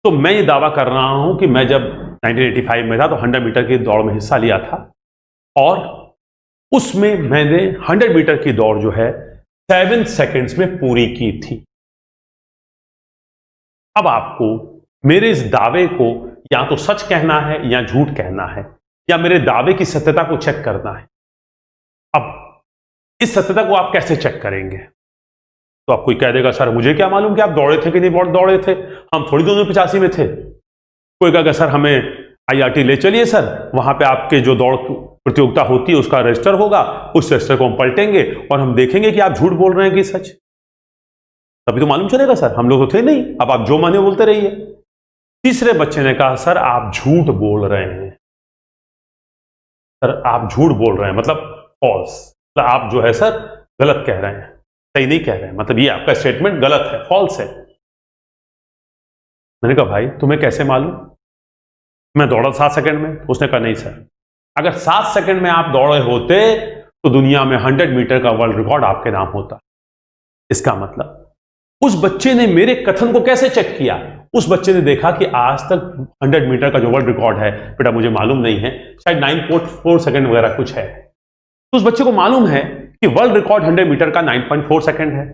तो मैं ये दावा कर रहा हूं कि मैं जब 1985 में था तो 100 मीटर की दौड़ में हिस्सा लिया था, और उसमें मैंने 100 मीटर की दौड़ जो है 7 सेकंड्स में पूरी की थी। अब आपको मेरे इस दावे को या तो सच कहना है या झूठ कहना है, या मेरे दावे की सत्यता को चेक करना है। अब इस सत्यता को आप कैसे चेक करेंगे? तो आप कोई कह देगा, सर मुझे क्या मालूम कि आप दौड़े थे कि नहीं दौड़े थे, हम थोड़ी 285 में थे। कोई कहेगा, सर हमें IRT ले चलिए सर, वहां पे आपके जो दौड़ प्रतियोगिता होती है उसका रजिस्टर होगा, उस रजिस्टर को हम पलटेंगे और हम देखेंगे कि आप झूठ बोल रहे हैं कि सच। तभी तो मालूम चलेगा सर, हम लोग तो थे नहीं, अब आप जो माने बोलते रहिए। तीसरे बच्चे ने कहा, सर आप झूठ बोल रहे हैं, सर आप झूठ बोल रहे हैं, मतलब फॉल्स, मतलब आप जो है सर गलत कह रहे हैं, सही नहीं कह रहे हैं, मतलब ये आपका स्टेटमेंट गलत है, फॉल्स है। मैंने कहा, भाई तुम्हें कैसे मालूम? मैं दौड़ा 7 सेकंड में। उसने कहा, नहीं सर, अगर 7 सेकंड में आप दौड़े होते तो दुनिया में 100 मीटर का वर्ल्ड रिकॉर्ड आपके नाम होता। इसका मतलब उस बच्चे ने मेरे कथन को कैसे चेक किया? उस बच्चे ने देखा कि आज तक 100 मीटर का जो वर्ल्ड रिकॉर्ड है, बेटा मुझे मालूम नहीं है, शायद 9.4 सेकंड वगैरह कुछ है। तो उस बच्चे को मालूम है कि वर्ल्ड रिकॉर्ड 100 मीटर का 9.4 सेकंड है।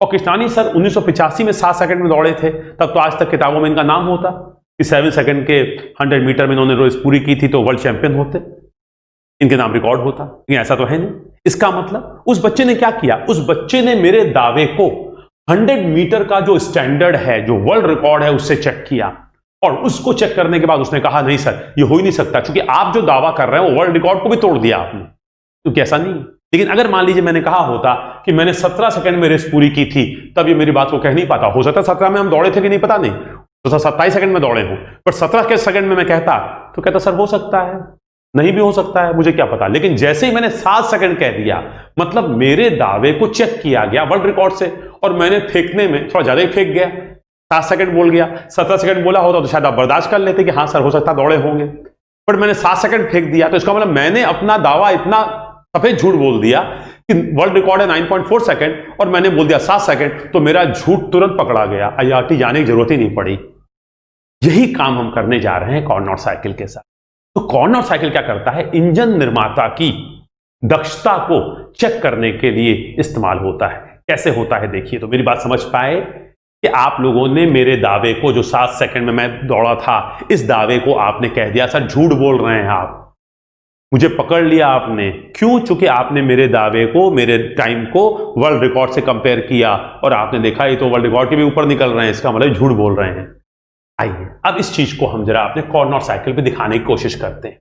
और कृष्णानी सर 1985 में 7 सेकंड में दौड़े थे, तब तो आज तक किताबों में इनका नाम होता कि 7 सेकंड के 100 मीटर में इन्होंने रेस पूरी की थी तो वर्ल्ड चैंपियन होते, इनके नाम रिकॉर्ड होता। लेकिन ऐसा तो है नहीं। इसका मतलब उस बच्चे ने क्या किया? उस बच्चे ने मेरे दावे को 100 मीटर का जो स्टैंडर्ड है, जो वर्ल्ड रिकॉर्ड है, उससे चेक किया, और उसको चेक करने के बाद उसने कहा, नहीं सर ये हो ही नहीं सकता, क्योंकि आप जो दावा कर रहे हैं वो वर्ल्ड रिकॉर्ड को भी तोड़ दिया आपने, क्योंकि ऐसा नहीं। लेकिन अगर मान लीजिए मैंने कहा होता कि मैंने 17 सेकंड में रेस पूरी की थी, तब ये मेरी बात को कह नहीं पाता। हो सकता है 17 में हम दौड़े थे कि नहीं पता नहीं, तो 27 सेकंड में दौड़े हूं, पर 17 के सेकंड में मैं कहता तो कहता सर हो सकता है, नहीं भी हो सकता है, मुझे क्या पता। लेकिन जैसे ही मैंने 7 सेकंड कह दिया, मतलब मेरे दावे को चेक किया गया वर्ल्ड रिकॉर्ड से, और मैंने फेंकने में थोड़ा ज्यादा ही फेंक गया, 7 सेकंड बोल गया। 17 सेकंड बोला होता तो शायद आप बर्दाश्त कर लेते कि हाँ सर हो सकता दौड़े होंगे, पर मैंने 7 सेकंड फेंक दिया, तो इसका मतलब मैंने अपना दावा इतना सफेद झूठ बोल दिया कि वर्ल्ड रिकॉर्ड है 9.4 सेकंड, और मैंने बोल दिया 7 सेकंड, तो मेरा झूठ तुरंत पकड़ा गया, IRT जाने की जरूरत ही नहीं पड़ी। यही काम हम करने जा रहे हैं कॉर्नर साइकिल के साथ। तो कॉर्नर साइकिल क्या करता है? इंजन निर्माता की दक्षता को चेक करने के लिए इस्तेमाल होता है। कैसे होता है देखिए, तो मेरी बात समझ पाए कि आप लोगों ने मेरे दावे को, जो 7 सेकंड में मैं दौड़ा था, इस दावे को आपने कह दिया सर झूठ बोल रहे हैं आप, मुझे पकड़ लिया आपने। क्यों? चूंकि आपने मेरे दावे को, मेरे टाइम को वर्ल्ड रिकॉर्ड से कंपेयर किया, और आपने देखा ये तो वर्ल्ड रिकॉर्ड के भी ऊपर निकल रहे हैं, इसका मतलब झूठ बोल रहे हैं। आइए अब इस चीज को हम जरा अपने कॉर्नर साइकिल पे दिखाने की कोशिश करते हैं।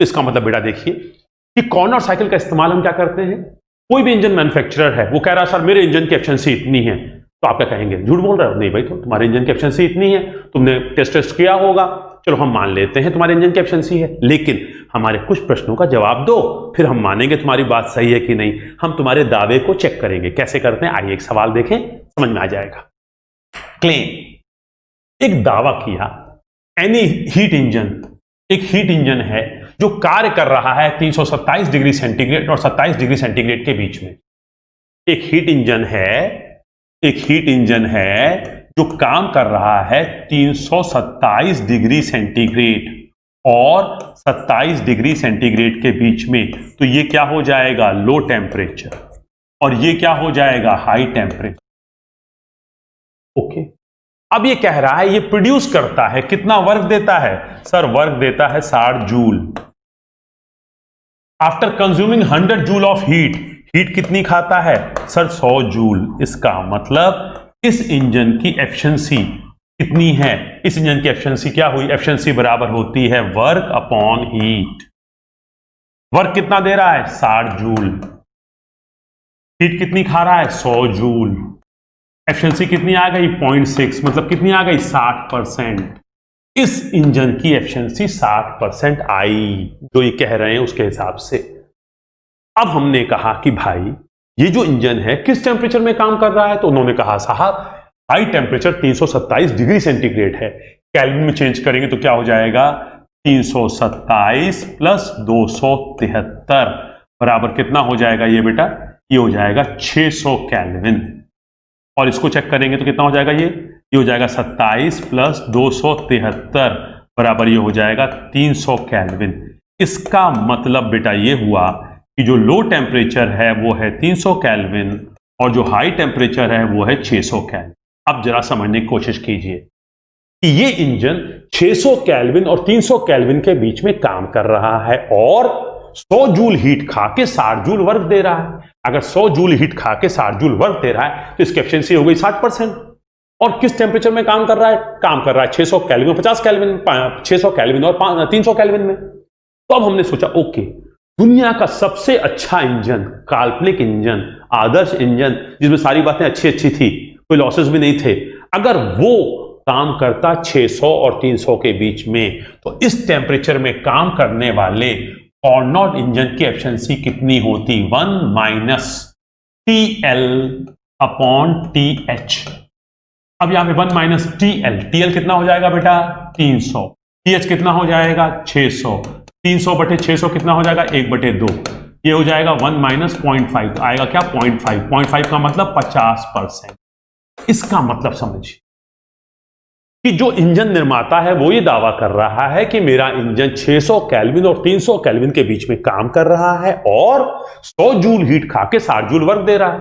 इसका मतलब बेटा देखिए कि कॉर्नर साइकिल का इस्तेमाल हम क्या करते हैं। कोई भी इंजन मैन्युफैक्चरर है, वो कह रहा है सर मेरे इंजन की एफिशिएंसी इतनी है, तो आप क्या कहेंगे? झूठ बोल रहे हो। नहीं भाई, तो तुम्हारे इंजन की एफिशिएंसी इतनी है, तुमने टेस्ट किया होगा, चलो हम मान लेते हैं तुम्हारे इंजन की एफिशिएंसी है, लेकिन हमारे कुछ प्रश्नों का जवाब दो, फिर हम मानेंगे तुम्हारी बात सही है कि नहीं। हम तुम्हारे दावे को चेक करेंगे। कैसे करते हैं? आइए एक सवाल देखें, समझ में आ जाएगा। क्लेम, एक दावा किया, एनी हीट इंजन, एक हीट इंजन है जो कार्य कर रहा है 327 डिग्री सेंटीग्रेड और 27 डिग्री सेंटीग्रेड के बीच में। एक हीट इंजन है, एक हीट इंजन है जो काम कर रहा है 327 डिग्री सेंटीग्रेड और 27 डिग्री सेंटीग्रेड के बीच में। तो ये क्या हो जाएगा? लो टेम्परेचर, और ये क्या हो जाएगा? High temperature. ओके, अब ये कह रहा है ये प्रोड्यूस करता है, कितना वर्क देता है? सर वर्क देता है 60 joule. After consuming 100 joule of heat, heat कितनी खाता है? Sir 100 joule. इसका मतलब इस इंजन की एफिशिएंसी कितनी है? इस इंजन की एफिशिएंसी क्या हुई? एफिशिएंसी बराबर होती है वर्क अपॉन हीट। वर्क कितना दे रहा है? 60 जूल। हीट कितनी खा रहा है? 100 जूल। एफिशिएंसी कितनी आ गई? 0.6, मतलब कितनी आ गई? 60%। इस इंजन की एफिशिएंसी 60% आई, जो ये कह रहे हैं उसके हिसाब से। अब हमने कहा कि भाई ये जो इंजन है किस टेम्परेचर में काम कर रहा है? तो उन्होंने कहा साहब हाई टेम्परेचर 327 डिग्री सेंटीग्रेड है, केल्विन में चेंज करेंगे तो क्या हो जाएगा 327 प्लस 273 बराबर कितना हो जाएगा ये बेटा, ये हो जाएगा 600 केल्विन। और इसको चेक करेंगे तो कितना हो जाएगा ये हो जाएगा 27 प्लस 273 बराबर ये हो जाएगा 300 केल्विन। इसका मतलब बेटा ये हुआ कि जो लो टेम्परेचर है वो है 300 केल्विन और जो हाई टेम्परेचर है वो है 600 केल्विन। अब जरा समझने की कोशिश कीजिए कि ये इंजन 600 केल्विन और 300 केल्विन के बीच में काम कर रहा है और 100 जूल हीट खा के 60 जूल वर्क दे रहा है। अगर 100 जूल हीट खा के 60 जूल वर्क दे रहा है तो इसकी एफिशिएंसी हो गई 60%। और किस टेम्परेचर में काम कर रहा है, काम कर रहा है 600 केल्विन, 50 केल्विन, 600 केल्विन और 300 केल्विन में। तो अब हमने सोचा ओके, दुनिया का सबसे अच्छा इंजन, काल्पनिक इंजन, आदर्श इंजन जिसमें सारी बातें अच्छी अच्छी थी, कोई लॉसेस भी नहीं थे, अगर वो काम करता 600 और 300 के बीच में तो इस टेम्परेचर में काम करने वाले कार्नोट इंजन की एफिशिएंसी कितनी होती, 1 माइनस TL अपॉन TH। अब यहां पे 1 माइनस TL कितना हो जाएगा बेटा 300, TH कितना हो जाएगा 600, 300 बटे 600 कितना हो जाएगा 1/2, ये हो जाएगा 1 माइनस 0.5, तो आएगा क्या 0.5 का मतलब 50%। इसका मतलब समझिए कि जो इंजन निर्माता है वो ये दावा कर रहा है कि मेरा इंजन 600 केल्विन और 300 केल्विन के बीच में काम कर रहा है और 100 जूल हीट खा के 60 जूल वर्क दे रहा है।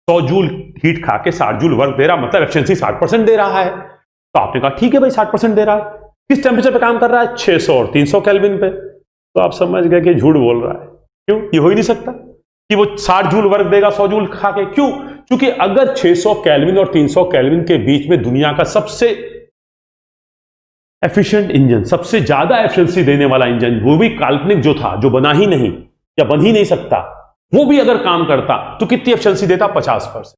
100 जूल हीट खा के 60 जूल वर्क दे रहा मतलब एफिशिएंसी 60% दे रहा है। तो आपने कहा ठीक है भाई 60% दे रहा है, किस टेम्परेचर पे काम कर रहा है 600 और 300 केल्विन पे। तो आप समझ गए कि झूठ बोल रहा है। क्यों, ये हो ही नहीं सकता कि वो 60 जूल वर्क देगा 100 जूल खा के। क्यों, क्योंकि अगर 600 केल्विन और 300 केल्विन के बीच में दुनिया का सबसे एफिशिएंट इंजन, सबसे ज्यादा एफिशिएंसी देने वाला इंजन, वो भी काल्पनिक जो था, जो बना ही नहीं या बन ही नहीं सकता, वो भी अगर काम करता तो कितनी एफिशिएंसी देता 50%।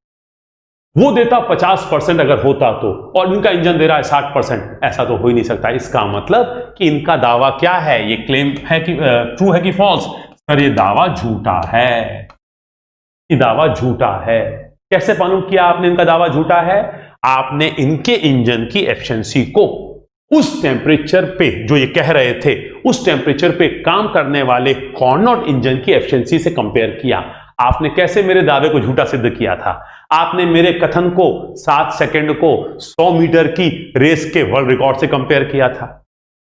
वो देता 50% अगर होता तो, और इनका इंजन दे रहा है 60%, ऐसा तो हो ही नहीं सकता। इसका मतलब कि इनका दावा क्या है, ये क्लेम है कि ट्रू है कि फॉल्स। सर ये दावा झूठा है, ये दावा झूठा है। कैसे मालूम किया आपने इनका दावा झूठा है? आपने इनके इंजन की एफिशिएंसी को उस टेम्परेचर पे, जो ये कह रहे थे, उस टेम्परेचर पे काम करने वाले कार्नोट इंजन की एफिशिएंसी से कंपेयर किया। आपने कैसे मेरे दावे को झूठा सिद्ध किया था? आपने मेरे कथन को 7 सेकंड को 100 मीटर की रेस के वर्ल्ड रिकॉर्ड से कंपेयर किया था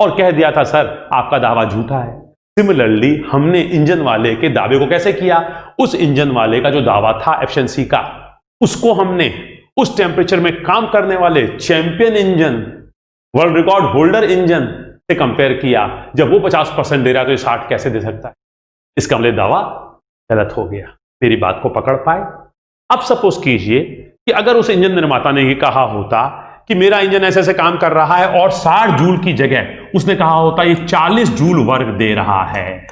और कह दिया था सर आपका दावा झूठा है। सिमिलरली हमने इंजन वाले के दावे को कैसे किया? उस इंजन वाले का जो दावा था एफिशिएंसी का, उसको हमने उस टेम्परेचर में काम करने वाले champion engine, world record holder engine से कंपेयर किया। जब वो 50% दे रहा है तो ये 60 कैसे दे सकता है? इसका मतलब दावा गलत हो गया। मेरी बात को पकड़ पाए? अब सपोज कीजिए कि अगर उस इंजन निर्माता ने ये कहा होता कि मेरा इंजन ऐसे ऐसे काम कर रहा है और 60 जूल की जगह उसने कहा होता ये 40 जूल वर्क दे रहा है।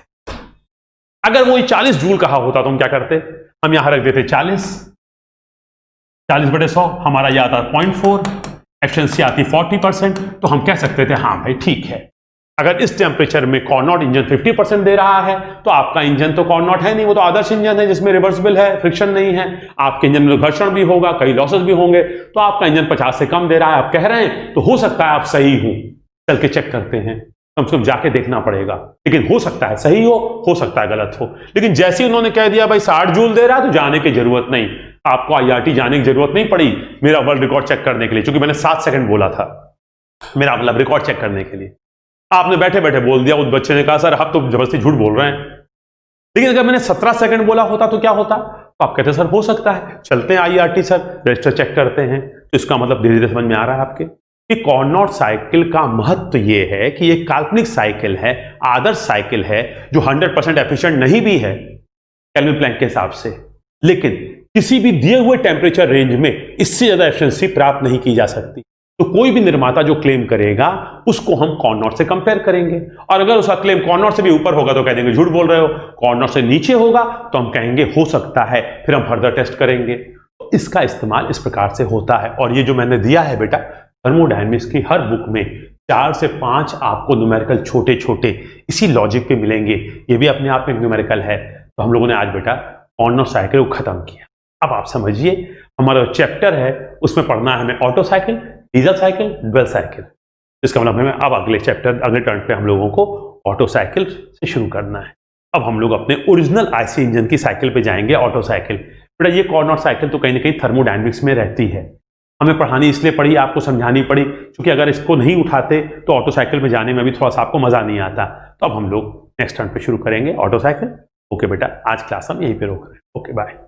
अगर वो ये 40 जूल कहा होता तो हम क्या करते? हम यहां रख देते 40 बटे 100, हमारा यह आता 0.4, एफिशिएंसी आती 40%। तो हम कह सकते थे हाँ भाई ठीक है, अगर इस टेम्परेचर में कार्नोट इंजन 50% दे रहा है तो आपका इंजन तो कार्नोट है नहीं, वो तो आदर्श इंजन है जिसमें रिवर्सिबल है, फ्रिक्शन नहीं है। आपके इंजन में घर्षण भी होगा, कई लॉसेस भी होंगे, तो आपका इंजन 50 से कम दे रहा है, आप कह रहे हैं, तो हो सकता है आप सही हो। चल के चेक करते हैं, कम से कम जाके देखना पड़ेगा। लेकिन हो सकता है सही हो सकता है गलत हो। लेकिन जैसे ही उन्होंने कह दिया भाई 60 जूल दे रहा है तो जाने की जरूरत नहीं, आपको IRT जाने की जरूरत नहीं पड़ी मेरा वर्ल्ड रिकॉर्ड चेक करने के लिए, क्योंकि मैंने 7 सेकंड बोला था, मेरा मतलब रिकॉर्ड चेक करने के लिए। आपने बैठे बैठे बोल दिया, उस बच्चे ने कहा सर आप तो जबरदस्ती झूठ बोल रहे हैं। लेकिन अगर मैंने 17 सेकंड बोला होता तो क्या होता? तो आप कहते सर हो सकता है, चलते हैं IRT सर, रजिस्टर चेक करते हैं। तो इसका मतलब धीरे धीरे समझ में आ रहा है आपके कि कार्नोट साइकिल का महत्व यह है कि यह काल्पनिक साइकिल है, आदर्श साइकिल है, जो 100% एफिशिएंट नहीं भी है केल्विन प्लैंक के हिसाब से, लेकिन किसी भी दिए हुए टेम्परेचर रेंज में इससे ज्यादा एफिशिएंसी प्राप्त नहीं की जा सकती। तो कोई भी निर्माता जो क्लेम करेगा उसको हम कार्नोट से कंपेयर करेंगे, और अगर उसका क्लेम कार्नोट से भी ऊपर होगा तो कह देंगे झूठ बोल रहे हो, कार्नोट से नीचे होगा तो हम कहेंगे हो सकता है, फिर हम फर्दर टेस्ट करेंगे। तो इसका इस्तेमाल इस प्रकार से होता है। और ये जो मैंने दिया है बेटा थर्मोडायनेमिक्स की हर बुक में 4 से 5 आपको न्यूमेरिकल छोटे छोटे इसी लॉजिक पे मिलेंगे। ये भी अपने आप में न्यूमेरिकल है। तो हम लोगों ने आज बेटा कार्नोट साइकिल को खत्म किया। अब आप समझिए हमारा चैप्टर है उसमें पढ़ना है हमें auto cycle, diesel cycle, dual cycle. इसका मतलब हमें अब अगले चैप्टर अगले टर्न पे हम लोगों को ऑटो साइकिल से शुरू करना है। अब हम लोग अपने ओरिजिनल आईसी इंजन की साइकिल पे जाएंगे, ऑटो साइकिल। बेटा ये कॉर्नर साइकिल तो कहीं ना कहीं थर्मोडायनेमिक्स में रहती है, हमें पढ़ानी इसलिए पड़ी, आपको समझानी पड़ी, क्योंकि अगर इसको नहीं उठाते तो ऑटो साइकिल में जाने में भी थोड़ा सा आपको मजा नहीं आता। तो अब हम लोग नेक्स्ट टर्न पे शुरू करेंगे ऑटो साइकिल। ओके बेटा, आज क्लास हम यहीं पे रोक रहे हैं। Okay bye.